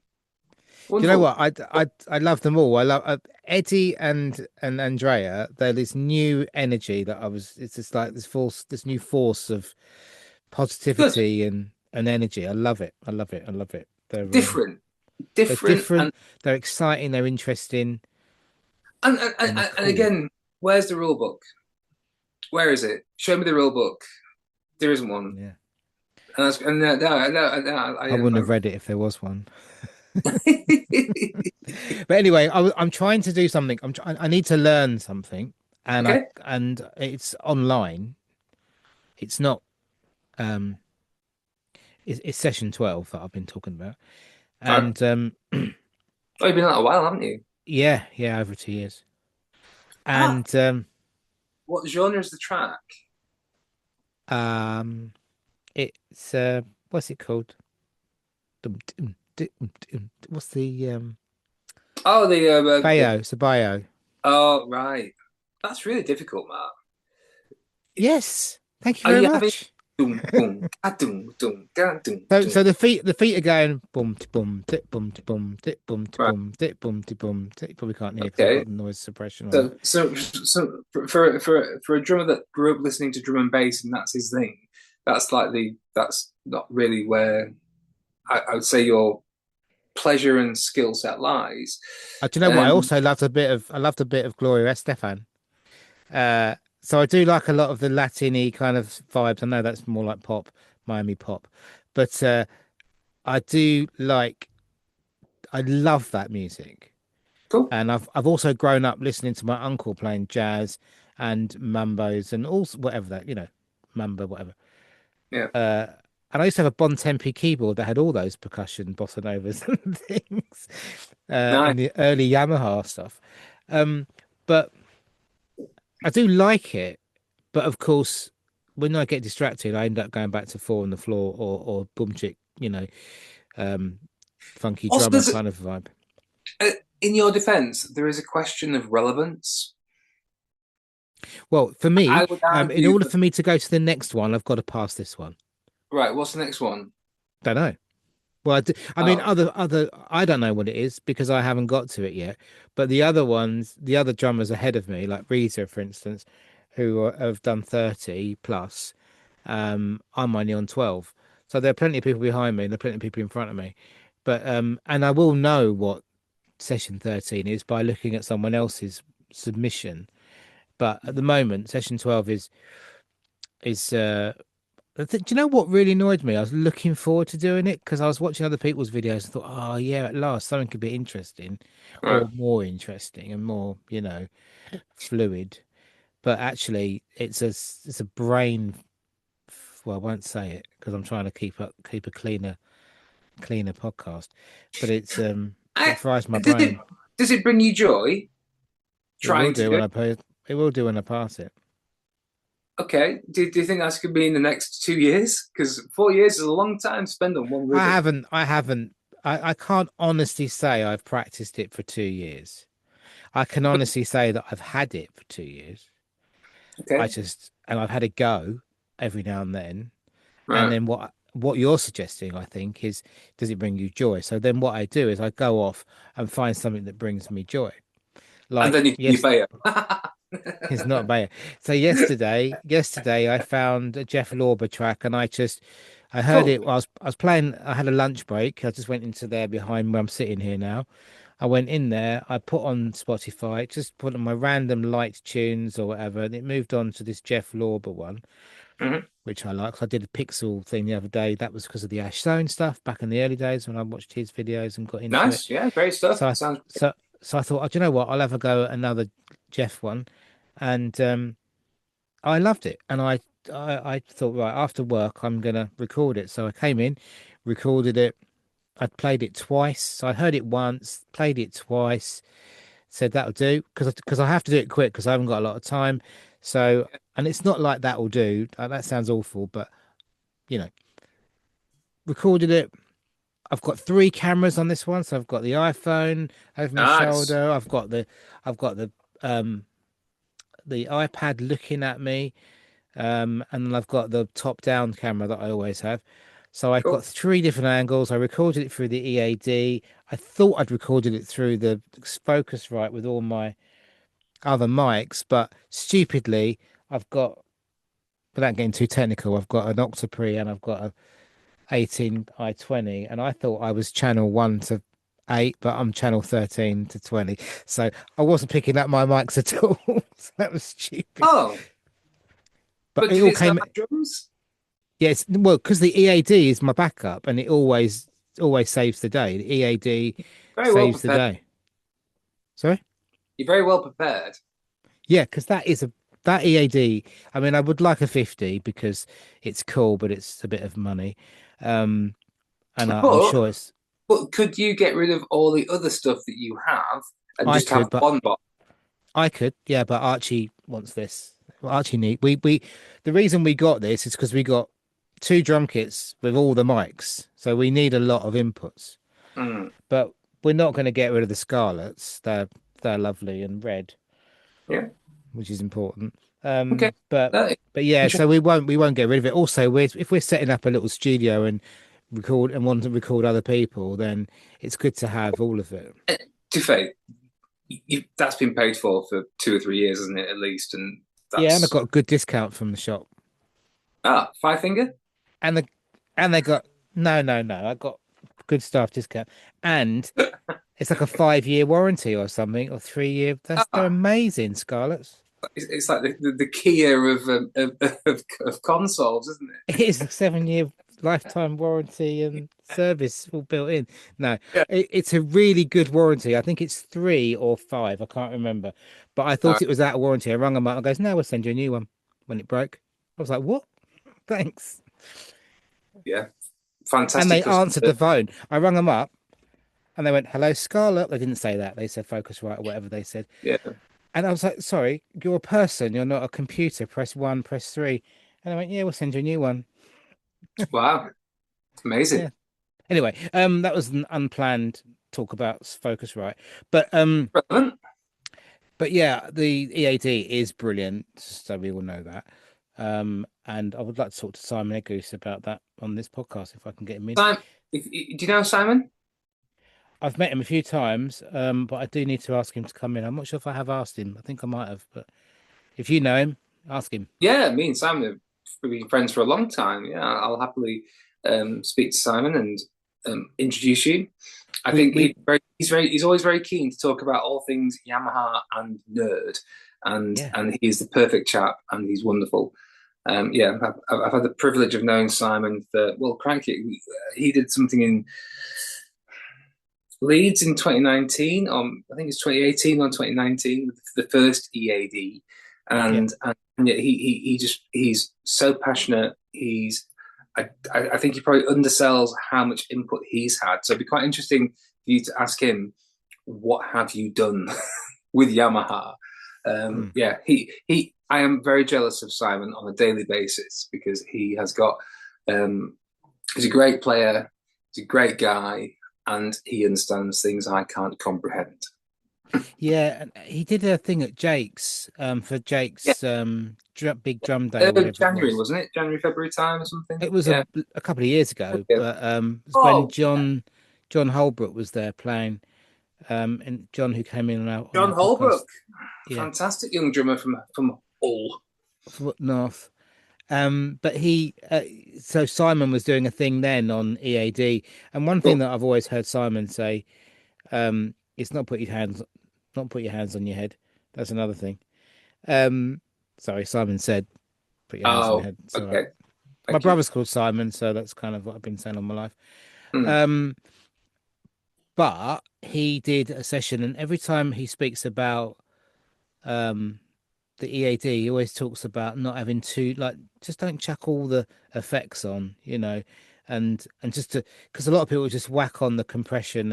Do you know Wonderful. what? I love them all. I love Eddie and Andrea. They're this new energy that I was. It's just like this force, this new force of Good. positivity and energy. I love it. I love it. I love it. Different. They're Different. different. They're exciting. They're interesting, and they're And cool. again, where's the rule book? Where is it? Show me the rule book. There isn't one. Yeah, And no, no, no, no, I wouldn't have read it if there was one. But anyway, I'm trying to do something. I need to learn something, and I okay. and it's online. It's not. Um, it's session 12 that I've been talking about, All right. and Oh, you've been out a while, haven't you? yeah, yeah, over 2 years, Ah, and what genre is the track? um, it's what's it called? What's the Oh, the bio? It's a bio. oh right. That's really difficult, Matt. Yes, thank you Are very you having much. doom boom doom doom doom doom? So the feet are going boom to boom tip boom to boom tip boom to Right. boom tip boom to boom. You probably can't hear because I've Okay. got the noise suppression on. So for a drummer that grew up listening to drum and bass and that's his thing, that's not really where I would say your pleasure and skill set lies. Do you know what? Um, I loved a bit of Gloria Estefan. So I do like a lot of the Latiny kind of vibes. I know that's more like pop, Miami pop, but I do like, I love that music. cool. And I've also grown up listening to my uncle playing jazz and mambos and all whatever that, mambo, whatever. Yeah. Uh, and I used to have a Bon Tempi keyboard that had all those percussion bossa novas and things, Nice. and the early Yamaha stuff. But I do like it. But of course, when I get distracted, I end up going back to Four on the Floor or Boom Chick, um, funky Also, drummer kind of vibe. in your defense, there is a question of relevance. Well, for me, I would in argue order that. for me to go to the next one, I've got to pass this one. Right, what's the next one? Don't know. Well, I mean, Oh, I don't know what it is because I haven't got to it yet. But the other ones, the other drummers ahead of me, like Reza, for instance, have done 30 plus, I'm only on 12. So there are plenty of people behind me, and there are plenty of people in front of me. But and I will know what session 13 is by looking at someone else's submission. But at the moment, session 12 is do you know what really annoyed me? I was looking forward to doing it because I was watching other people's videos and thought, oh yeah, at last something could be interesting right. or more interesting and more, fluid. But actually, it's a brain. Well, I won't say it because I'm trying to keep a cleaner podcast. But it I, fries my does it brain. does it bring you joy It will trying to do do when it? it will do when I pass it. Okay. Do you think that's going to be in the next 2 years? Because 4 years is a long time to spend on one rhythm. I haven't. I can't honestly say I've practiced it for 2 years. I can But honestly say that I've had it for 2 years. okay, And I've had a go every now and then. And right. then what you're suggesting, I think, is does it bring you joy? So then what I do is I go off and find something that brings me joy. And Like then you yes, fail. it's not bad. So yesterday I found a Jeff Lorber track and I heard Cool. it. I was playing. I had a lunch break. I just went into there behind where I'm sitting here now. I went in there. I put on Spotify, just put on my random light tunes or whatever, and it moved on to this Jeff Lorber one, Mhm. which I like. 'Cause I did a Pixel thing the other day. That was because of the Ash Stone stuff back in the early days when I watched his videos and got into it. Nice. Yeah, great stuff. So I Sounds great. so so I thought, oh, do you know what? I'll have a go at another Jeff one, and I loved it. And I thought, right after work, I'm gonna record it. So I came in, recorded it. I played it twice. So I heard it once, played it twice, said that'll do because I have to do it quick because I haven't got a lot of time. So, and it's not like that'll do. That sounds awful, but you know, recorded it. I've got three cameras on this one, so I've got the iPhone over my Nice. shoulder. I've got um the iPad looking at me, and then I've got the top down camera that I always have. So I've got Cool. three different angles. I recorded it through the EAD. I thought I'd recorded it through the Focusrite with all my other mics, but stupidly, I've got, without getting too technical, I've got an Octoprix and I've got a 18i20, and I thought I was channel 1 to 8, but I'm channel 13 to 20. So I wasn't picking up my mics at all. So that was stupid. Oh, But but it did all it sound came, like drums? yes, well, because the EAD is my backup and it always saves the day. The EAD Very well saves the prepared. day. Sorry? You're very well prepared. Yeah, because that EAD. I mean, I would like a 50 because it's cool, but it's a bit of money. Um, and I'm But sure it's could you get rid of all the other stuff that you have and I just could, have but one box? I could, yeah, but Archie wants this. Archie need we the reason we got this is because we got two drum kits with all the mics, so we need a lot of inputs. Mm, But we're not going to get rid of the Scarlets. They're lovely and red, yeah. which is important. Okay. That is But yeah, so interesting. we won't get rid of it. Also, if we're setting up a little studio and want to record other people, then it's good to have all of it. To fair, that's been paid for 2 or 3 years, isn't it, at least? And Yeah, and I that's got a good discount from the shop. five finger. And the and they got no. I got good staff discount, and it's like a 5 year warranty or something, or 3 year. They're Ah, amazing, Scarlets. it's like the Kia of consoles, isn't It is a 7 year lifetime warranty and service all built in. No, it? it's a really good warranty. I think it's 3 or 5. I can't remember, but I Yeah. thought it was out of warranty. I rang them up. I goes, no, we'll send you a new one when it broke. I was like, what? Thanks. Yeah. And Fantastic they customer answered the service. phone. I rang them up. And they went, hello, Scarlett. They didn't say that. They said Focusrite or whatever they said. Yeah. And I was like, sorry, you're a person. You're not a computer. Press one, press three. And I went, yeah, we'll send you a new one. Wow. Amazing. Yeah. Anyway, that was an unplanned talk about Focusrite. But Relevant. But yeah, the EAD is brilliant, so we all know that. And I would like to talk to Simon Egoose about that on this podcast if I can get him in. Simon, do you know Simon? I've met him a few times, but I do need to ask him to come in. I'm not sure if I have asked him. I think I might have, but if you know him, ask him. Yeah, me and Simon have been friends for a long time. Yeah, I'll happily speak to Simon and introduce you. I We think we he's always very keen to talk about all things Yamaha and nerd, yeah, and he is the perfect chap, and he's wonderful. Yeah, I've had the privilege of knowing Simon for, well, cranky. He did something in Leeds in 2019, I think it's 2018 or 2019, with the first EAD, yeah. and yet he's so passionate. I think he probably undersells how much input he's had. So it'd be quite interesting for you to ask him, what have you done with Yamaha? Mm. Yeah, he. I am very jealous of Simon on a daily basis because he has got. Um, he's a great player. He's a great guy, and he understands things I can't comprehend. Yeah, and he did a thing at Jake's, for Yeah, Jake's big drum day or whatever it January was. wasn't it? January, February time or something. It was Yeah. a couple of years ago, Okay. but it was when Oh, John Holbrook was there playing, and John who came in on John our podcast, Holbrook, yeah, fantastic young drummer from Hull. from North. But so Simon was doing a thing then on EAD, and one thing Cool. that I've always heard Simon say, it's not put your hands on your head. That's another thing. Um, sorry, Simon said, put your hands on your Oh, head. It's all right. okay. My Thank you. brother's called Simon, so that's kind of what I've been saying all my life. Mm, Um, but he did a session, and every time he speaks about um the EAD, he always talks about not having too like just don't chuck all the effects on, and just to because a lot of people just whack on the compression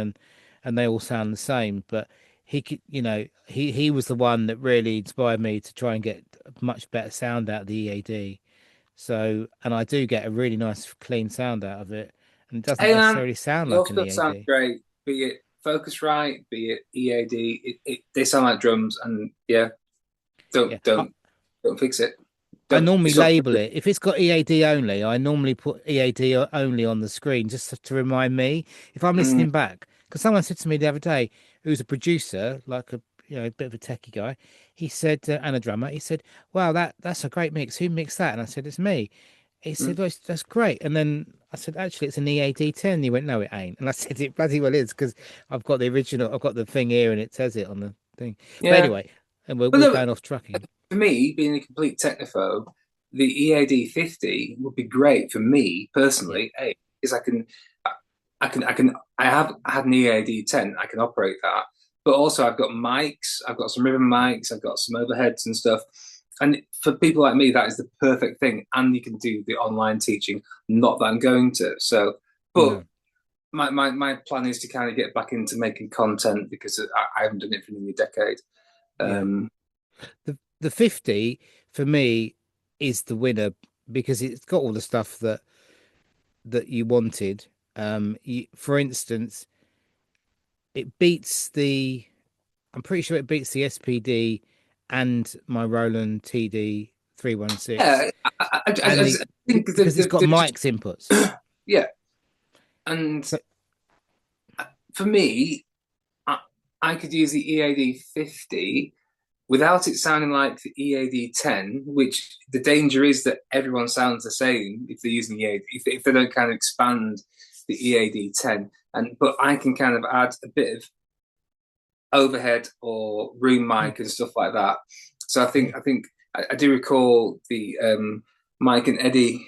and they all sound the same. But he was the one that really inspired me to try and get a much better sound out of the EAD. So, and I do get a really nice clean sound out of it, and it doesn't hey man, necessarily sound your like an stuff sounds EAD. great. Be it Focusrite, be it EAD, they sound like drums, and yeah, Yeah, don't don't don't fix it. I Don't. normally It's not. label it. If it's got EAD only, I normally put EAD only on the screen just to remind me if I'm Mm, listening back. Because someone said to me the other day, who's a producer, like a bit of a techie guy, he said, and a drummer, he said, "Wow, that's a great mix. Who mixed that?" And I said, "It's me." He said, mm, "Well, that's great." And then I said, "Actually, it's an EAD 10." He went, "No, it ain't." And I said, "It bloody well is because I've got the original. I've got the thing here, and it says it on the thing." But yeah, anyway, and we're but we're no, going off trucking. for me, being a complete technophobe, the EAD 50 would be great for me Yeah. personally. A, because I have had an EAD 10, I can operate that. But also, I've got mics, I've got some ribbon mics, I've got some overheads and stuff. And for people like me, that is the perfect thing. And you can do the online teaching, not that I'm going to. So, but No. my plan is to kind of get back into making content because I haven't done it for nearly a decade. Yeah. Um, The 50 for me is the winner because it's got all the stuff that you wanted. For instance, it beats the I'm pretty sure it beats the SPD and my Roland TD 316 yeah, and I the think because it's got Mike's inputs. yeah, and So for me, I, I could use the EAD 50 without it sounding like the EAD 10, which the danger is that everyone sounds the same if they're using EAD, if they don't kind of expand the EAD 10. But I can kind of add a bit of overhead or room mm, mic and stuff like that. So yeah, I do recall the Mike and Eddie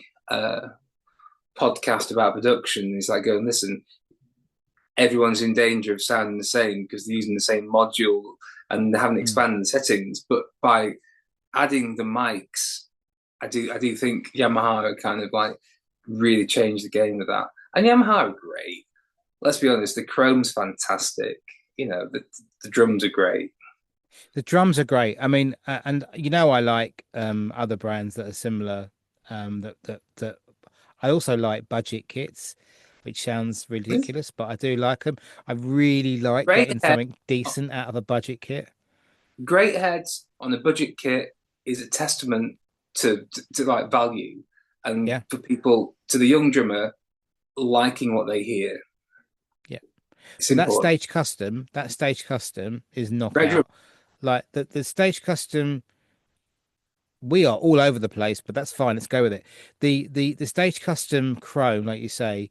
podcast about production. It's like going, listen, everyone's in danger of sounding the same because they're using the same module and they haven't mm. expanded the settings. But by adding the mics, I do think Yamaha kind of like really changed the game with that. And Yamaha are great. Let's be honest, the chrome's fantastic. The drums are great. The drums are great. I mean, and I like other brands that are similar. That I also like budget kits, which sounds ridiculous, but I do like them. I really like getting Radiohead, something decent out of a budget kit. great heads on a budget kit is a testament to like value and Yeah, for people to the young drummer liking what they hear. yeah. It's Well, important. that stage custom is Great drum. knockout. Like the stage custom, we are all over the place, but that's fine. Let's go with it. The stage custom chrome, like you say,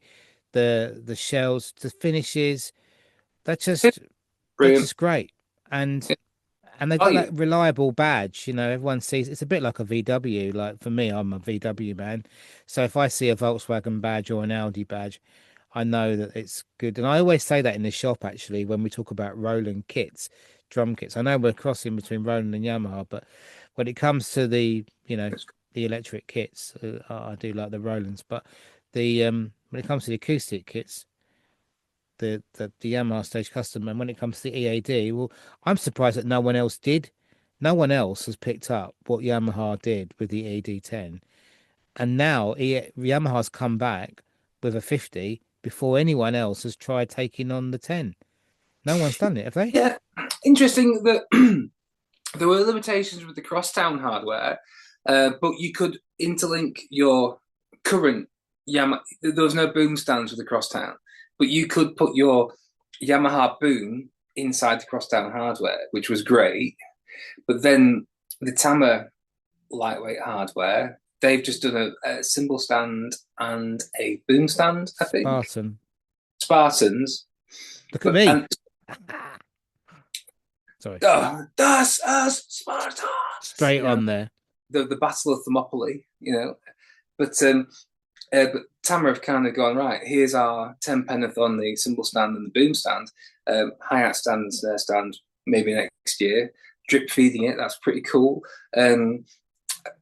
the shells, the finishes, they're just they're Brilliant. just great. And they've got Value. that reliable badge, everyone sees it's a bit like a VW. Like for me, I'm a VW man. So if I see a Volkswagen badge or an Audi badge, I know that it's good. And I always say that in the shop actually when we talk about Roland kits, drum kits. I know we're crossing between Roland and Yamaha, but when it comes to the electric kits, I do like the Rolands. But the when it comes to the acoustic kits, the Yamaha Stage Custom, and when it comes to the EAD, well, I'm surprised that no one else did. No one else has picked up what Yamaha did with the ED10, and now Yamaha's come back with a 50 before anyone else has tried taking on the 10. No one's done it, have they? Yeah. Interesting that there were limitations with the crosstown hardware, but you could interlink your current Yamaha. There was no boom stands with the crosstown, but you could put your Yamaha boom inside the crosstown hardware, which was great. But then the Tama lightweight hardware, they've just done a cymbal stand and a boom stand, I think. Spartan. Spartans, Look at but me. and Sorry. das us Spartans, Straight on there. the Battle of Thermopylae, But but Tama have kind of gone right. Here's our 10 penneth on the cymbal stand and the boom stand, hi-hat stand and snare stand. Maybe next year, drip feeding it. That's pretty cool.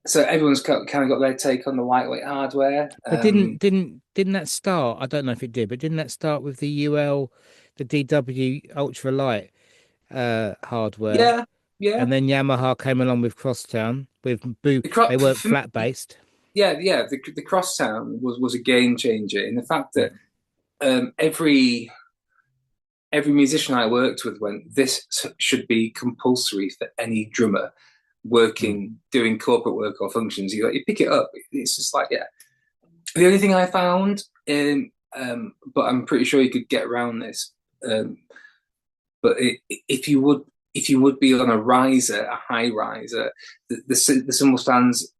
So everyone's kind of got their take on the lightweight hardware. But didn't that start? I don't know if it did, but didn't that start with the UL, the DW ultralight hardware? Yeah, yeah. And then Yamaha came along with Crosstown with boo. They weren't For me, flat based. yeah. The crosstown was a game changer in the fact Yeah. that every musician I worked with went, this should be compulsory for any drummer Mm. working, doing corporate work or functions. You pick it up. It's just like, yeah. The only thing I found, but I'm pretty sure you could get around this. Um, but if you would be on a riser, a high riser, the cymbal stands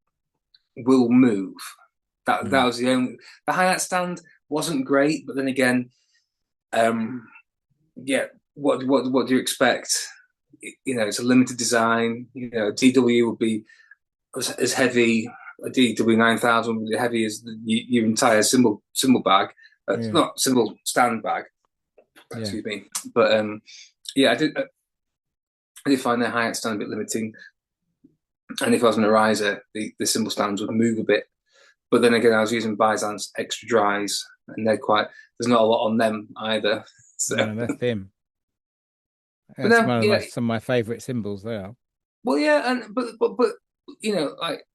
will move. That Mm. was the only. The hi hat stand wasn't great, but then again, um, yeah, what do you expect? It's a limited design. DW would be as heavy. A DW 9000 would be heavy as your entire cymbal bag. Yeah. Not cymbal stand bag. Yeah. Excuse me. But yeah, I did find the hi-hat stand a bit limiting. And if I was on a riser, the cymbal stands would move a bit. But then again, I was using Byzance extra dries, and there's not a lot on them either. So, No, that's them. but That's no, one of my yeah, some of my favorite symbols. They are. well, yeah, and but like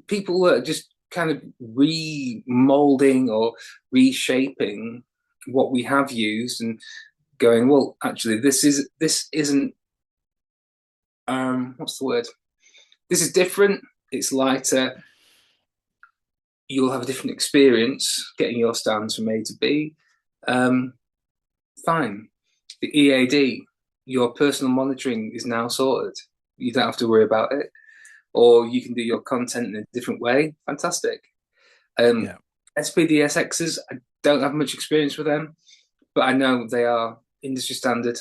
people are just kind of remolding or reshaping what we have used and going, well, actually, this isn't what's the word? This is different. It's lighter. You'll have a different experience getting your stands from A to B. Um, Fine. The EAD, your personal monitoring is now sorted. You don't have to worry about it, or you can do your content in a different way. Fantastic. Um, Yeah. SPDSXs, I don't have much experience with them, but I know they are industry standard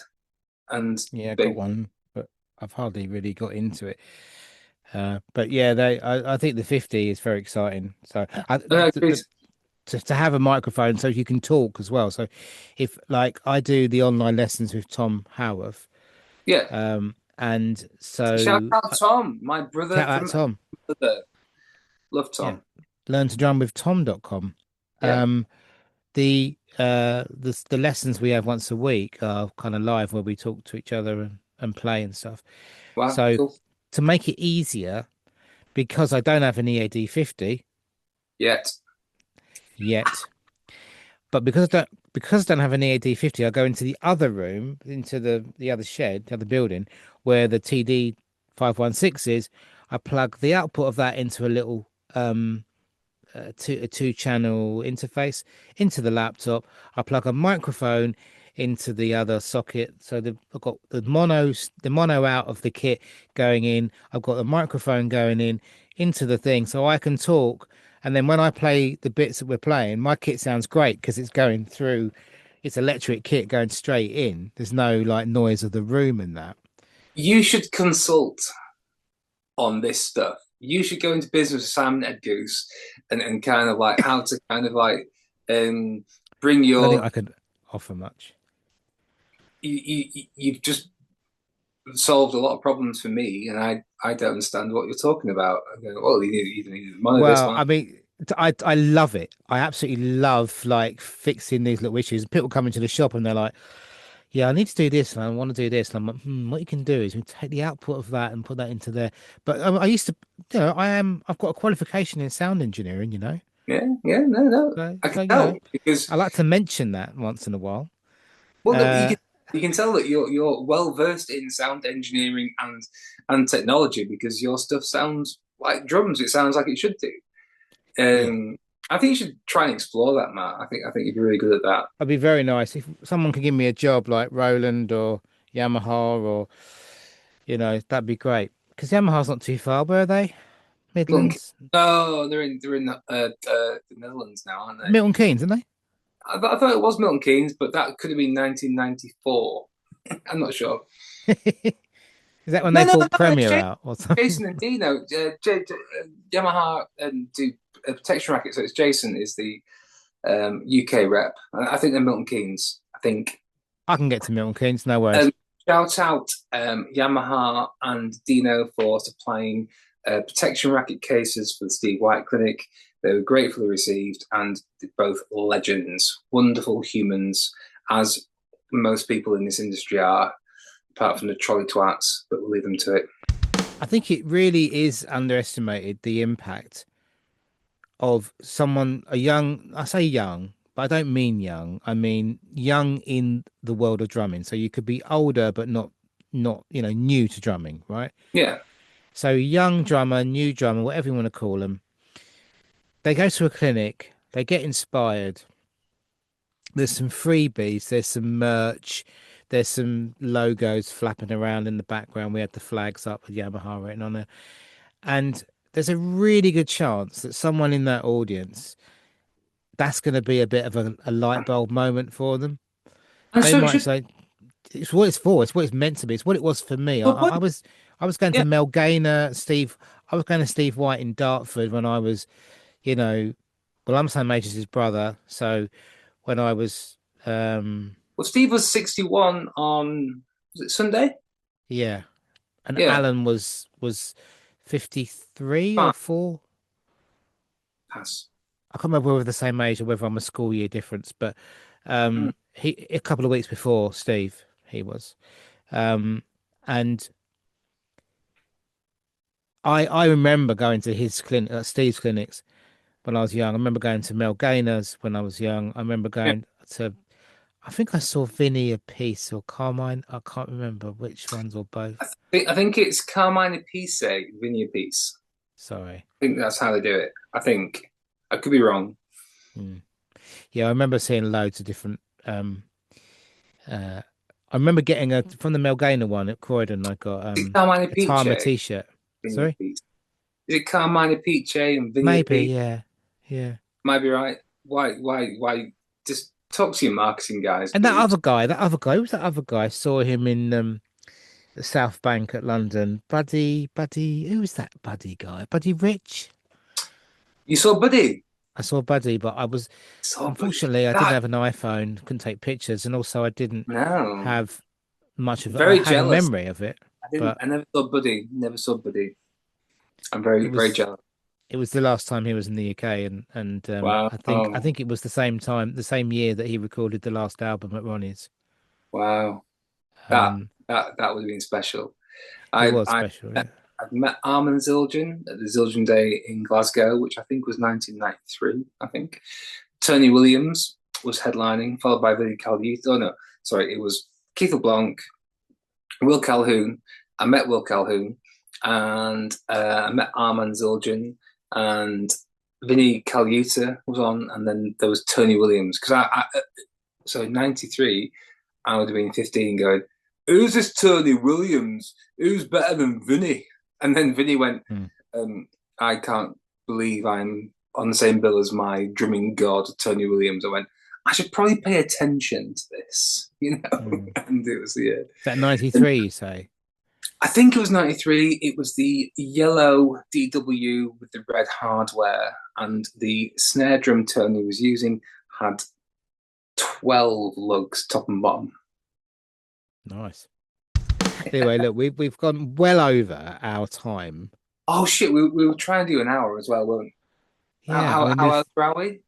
and Yeah, I got they. one, but I've hardly really got into it. But yeah, I think the 50 is very exciting. So to have a microphone so you can talk as well. So if like I do the online lessons with Tom Howarth, Yeah. and Shout so out Tom, my brother shout out from Tom. another. Love Yeah. Tom. Learn to drum with Tom.com. Yeah. The lessons we have once a week are kind of live where we talk to each other and play and stuff. Wow. So Cool. to make it easier, because I don't have an EAD 50 Yet. yet, but because I don't have an EAD 50, I go into the other room, into the other shed, the other building, where the TD 516 is, I plug the output of that into a little a two channel interface into the laptop. I plug a microphone into the other socket. So I've got the mono out of the kit going in. I've got the microphone going in into the thing so I can talk. And then when I play the bits that we're playing, my kit sounds great because it's going through, it's electric kit going straight in. There's no like noise of the room and that. You should consult on this stuff. You should go into business with Simon Edgoose and kind of like how to kind of like um, bring I don't think your I could offer much. you've just solved a lot of problems for me, and I don't understand what you're talking about. I go, well, you need mono this Well, one. I mean, I love it. I absolutely love like fixing these little issues. People come into the shop and they're like, "Yeah, I need to do this, and I want to do this." And I'm like, "What you can do is we take the output of that and put that into there." But I used to, I've got a qualification in sound engineering, Yeah, yeah, no, no, I can So tell because I like to mention that once in a while. well, no, Uh, you can tell that you're well versed in sound engineering and technology because your stuff sounds like drums. It sounds like it should do. yeah, I think you should try and explore that, Matt. I think you'd be really good at that. it'd be very nice if someone could give me a job like Roland or Yamaha or that'd be great. Because Yamaha's not too far. Where are they? Milton Midlands, No, they're in the Netherlands now, aren't they? Milton Keynes, aren't they? I thought it was Milton Keynes, but that could have been 1994. I'm not sure. Is that when No, they no, bought no, it's Premier out or something? Jason and Dino. Yamaha and do a protection racket, so it's Jason is the UK rep. I think they're Milton Keynes. I think. I can get to Milton Keynes, no Um, worries. Shout out Yamaha and Dino for supplying protection racket cases for the Steve White Clinic. They were gratefully received and they're both legends, wonderful humans, as most people in this industry are, apart from the trolley twats, but we'll leave them to it. I think it really is underestimated the impact of I say young, but I don't mean young. I mean young in the world of drumming. So you could be older, but not, new to drumming, right? Yeah. So young drummer, new drummer, whatever you want to call them, they go to a clinic, they get inspired. There's some freebies, there's some merch, there's some logos flapping around in the background. We had the flags up with Yamaha written on it. And there's a really good chance that someone in that audience, that's going to be a bit of a light bulb moment for them. And They so it might should, say, it's what it's for, it's what it's meant to be, it's what it was for me. well, what? I was going to Yeah. Mel Gaynor, I was going to Steve White in Dartford when I was, you know, well, I'm Sam Majors' his brother. So when I was, Well, Steve was 61 on, was it Sunday? yeah, and Yeah. Alan was 53 or Fine. 4. Pass. I can't remember whether we're the same age or whether I'm a school year difference, but Mm. he a couple of weeks before Steve, he was. Um, and I remember going to his clinic, Steve's clinics when I was young. I remember going to Mel Gaynor's when I was young. I remember Yeah. going to, I think I saw Vinny a piece or Carmine. I can't remember which ones or both. I think it's Carmine Appice, Vinny Appice. Sorry. I think that's how they do it. I think. I could be wrong. Hmm. Yeah, I remember seeing loads of different. Uh, I remember getting a from the Mel Gaynor one at Croydon. I got Is it Carmine a Timer Appice, t-shirt. Vinny Sorry, Appice? Is it Carmine Appice and Vinny maybe. Appice? Yeah, yeah. Might be right. Why? Just talk to your marketing guys, And dude. who was that other guy? I saw him in the South Bank at London. Buddy, who was that Buddy guy? Buddy Rich? You saw Buddy. I saw Buddy, but Saw Buddy. unfortunately, I didn't That have an iPhone, couldn't take pictures, and also I didn't no. have much of it. I Very have a jealous. memory of it, I didn't. but I never saw Buddy. Never saw Buddy. I'm it very was jealous. it was the last time he was in the UK, and Wow. I think it was the same year that he recorded the last album at Ronnie's. Wow. That Um, that would have been special. it I was I special, yeah. I've met Armin Zildjian at the Zildjian Day in Glasgow, which I think was 1993. I think Tony Williams was headlining, followed by Vinnie Colaiuta. Oh no, sorry, it was Keith LeBlanc, Will Calhoun, I met Will Calhoun, and I met Arman Zildjian, and Vinny Colaiuta was on, and then there was Tony Williams. So in '93, I would have been 15, going, "Who's this Tony Williams? Who's better than Vinny?" And then Vinny went, Hmm. "I can't believe I'm on the same bill as my drumming god, Tony Williams." I went, "I should probably pay attention to this, you know." Hmm. And it was, yeah. Is that And 93, you say? I think it was '93. It was the yellow DW with the red hardware, and the snare drum Tony was using had 12 lugs top and bottom. Nice. Anyway, look, we've gone well over our time. Oh shit, we were trying to do an hour as well, weren't we? How, Yeah, I how, mean, how else are we?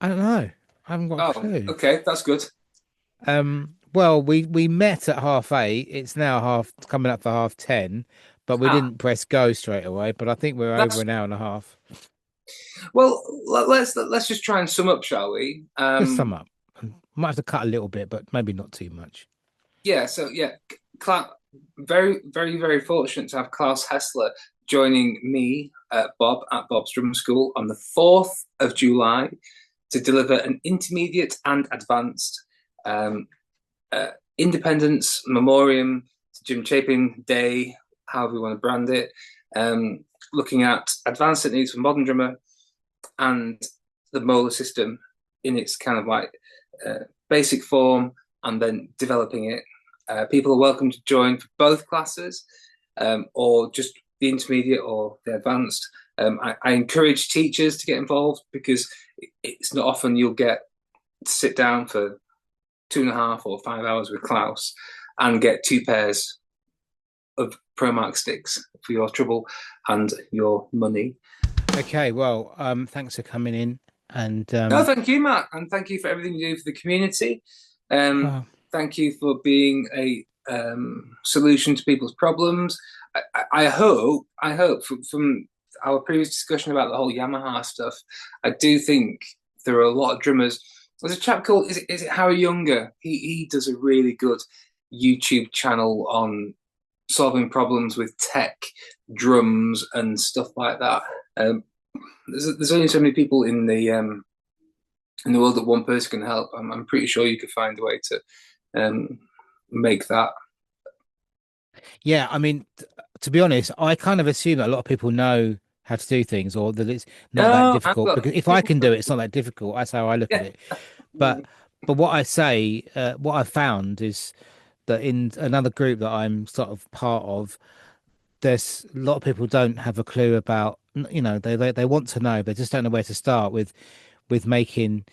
I don't know. I haven't got a Oh, clue. okay, that's good. Well, we met at 8:30. It's now half coming up for 10:30, but we Ah, didn't press go straight away. But I think we're over that's an hour and a half. well. Let's just try and sum up, shall we? Just sum up. Might have to cut a little bit, but maybe not too much. Yeah. So yeah, very fortunate to have Klaus Hessler joining me, Bob, at Bob's Drum School on the 4th of July to deliver an intermediate and advanced um, uh, Independence Memoriam to Jim Chapin Day, however you want to brand it, um, looking at advanced techniques for modern drummer and the molar system in its kind of like basic form, and then developing it. People are welcome to join for both classes, or just the intermediate or the advanced. I encourage teachers to get involved because it's not often you'll get to sit down for 2.5 or 5 hours with Klaus and get two pairs of ProMark sticks for your trouble and your money. Okay, well, thanks for coming in, and No, thank you, Matt, and thank you for everything you do for the community. Um, well, Thank you for being a solution to people's problems. I hope from our previous discussion about the whole Yamaha stuff, I do think there are a lot of drummers. There's a chap called is it Harry Younger? He does a really good YouTube channel on solving problems with tech, drums, and stuff like that. Um, there's only so many people in the world that one person can help. I'm pretty sure you could find a way to um, make that. yeah. I mean, to be honest, I kind of assume that a lot of people know how to do things, or that it's not that No, I've difficult. got Because if I can do it, it's not that difficult. That's how I look at yeah. it. But what I say, what I found is that in another group that I'm sort of part of, there's a lot of people don't have a clue about, they want to know, they just don't know where to start with making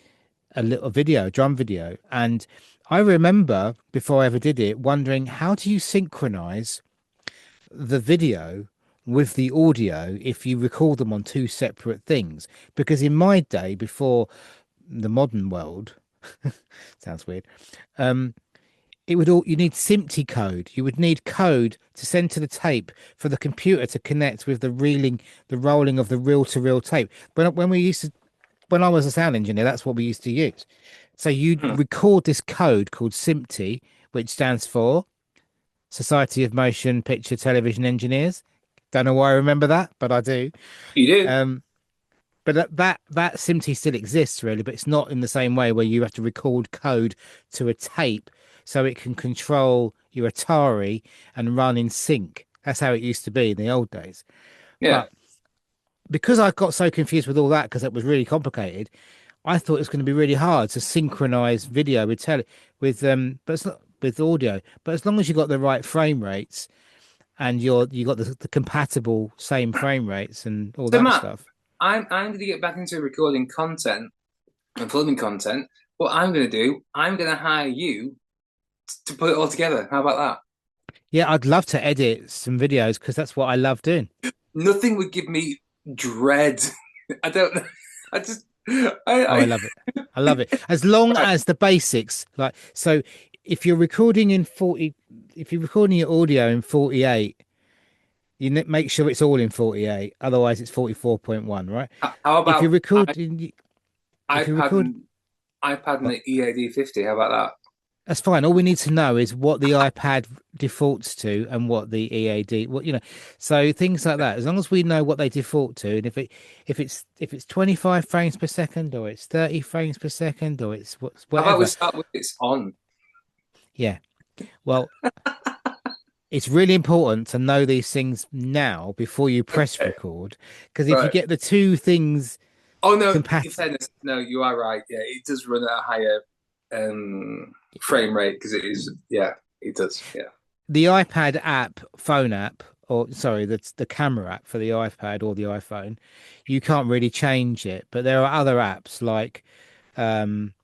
a little video, a drum video. And I remember before I ever did it, wondering how do you synchronize the video with the audio if you record them on two separate things? Because in my day, before the modern world, sounds weird, um, it would all you need SMPTE code. You would need code to send to the tape for the computer to connect with the rolling of the reel-to-reel tape. When I was a sound engineer, that's what we used to use. So you'd Hmm. record this code called SMPTE, which stands for Society of Motion Picture Television Engineers. Don't know why I remember that, but I do. You do, Um, but that SMPTE still exists really, but it's not in the same way where you have to record code to a tape so it can control your Atari and run in sync. That's how it used to be in the old days. yeah. But because I got so confused with all that because it was really complicated, I thought it was going to be really hard to synchronize video but it's not with audio. But as long as you got the right frame rates and you got the compatible same frame rates and all So that Matt, stuff. I'm going to get back into recording content and filming content. What I'm going to do, I'm going to hire you to put it all together. How about Yeah, I'd love to edit some videos because that's what I love doing. that? Nothing would give me dread. I don't know. I just, Oh, I I, love it. I love it. As long right. as the basics, like, so if you're recording in 40, if you're recording your audio in 48, make sure it's all in 48. Otherwise, it's 44.1, right? How If you're about recording, if you iPad record, and iPad and oh, the EAD 50? How about That's fine. All we need to know is what the iPad defaults to and what the EAD, what so things like that. As long as we know what they default to, and if it's 25 frames per second or it's 30 frames per second or it's How about we whatever. start with it's on? Yeah. Well, it's really important to know these things now before you press Okay, record, because if you right. get the two things Oh no, in compatible, fairness, no, you are right. Yeah, it does run at a higher frame rate because it is. Yeah, it does. Yeah, the iPad app, phone app, or sorry, the camera app for the iPad or the iPhone, you can't really change it. But there are other apps like um,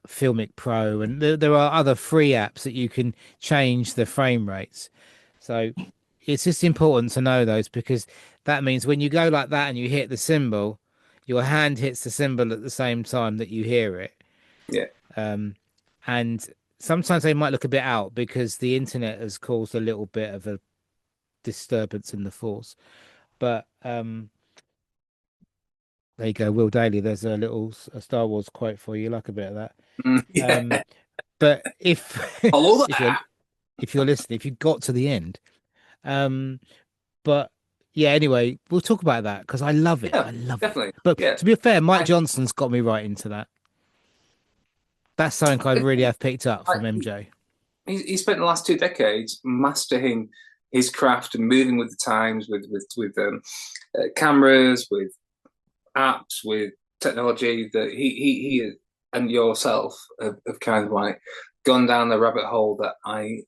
Filmic Pro, and there are other free apps that you can change the frame rates. So it's just important to know those, because that means when you go like that and you hit the symbol, your hand hits the symbol at the same time that you hear it. yeah. Um, and sometimes they might look a bit out because the internet has caused a little bit of a disturbance in the force. But there you go, Will Daly. There's a Star Wars quote for you. Like a bit of that. Um, Yeah. but if Follow if you're that. if you're listening, if you got to the end, um, but yeah. Anyway, we'll talk about that because I love it. I Yeah, love it. definitely. But Yeah. to be fair, Mike I, Johnson's got me right into that. That's something I really have picked up I, from MJ. he spent the last 2 decades mastering his craft and moving with the times, with cameras, with apps, with technology that he and yourself have kind of like gone down the rabbit hole that I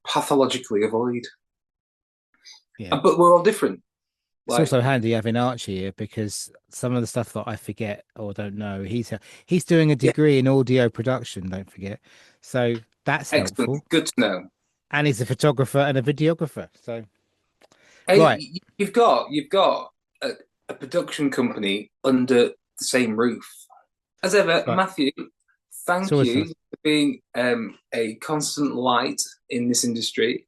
pathologically avoid. Yeah. But we're all different. It's Like, also handy having Archie here because some of the stuff that I forget or don't know, he's doing a yeah, degree in audio production, don't forget. So that's excellent. helpful. Good to know. And he's a photographer and a videographer. So right. Hey, you've got a, a production company under the same roof. As ever, Right. Matthew, It's thank always you nice. for being a constant light in this industry.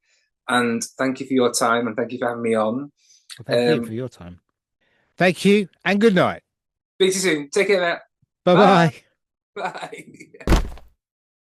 And thank you for your time and thank you for having me on. Well, thank you for Um, your time. Thank you and good night. Speak to you soon. Take care now. Bye Bye. bye. Bye.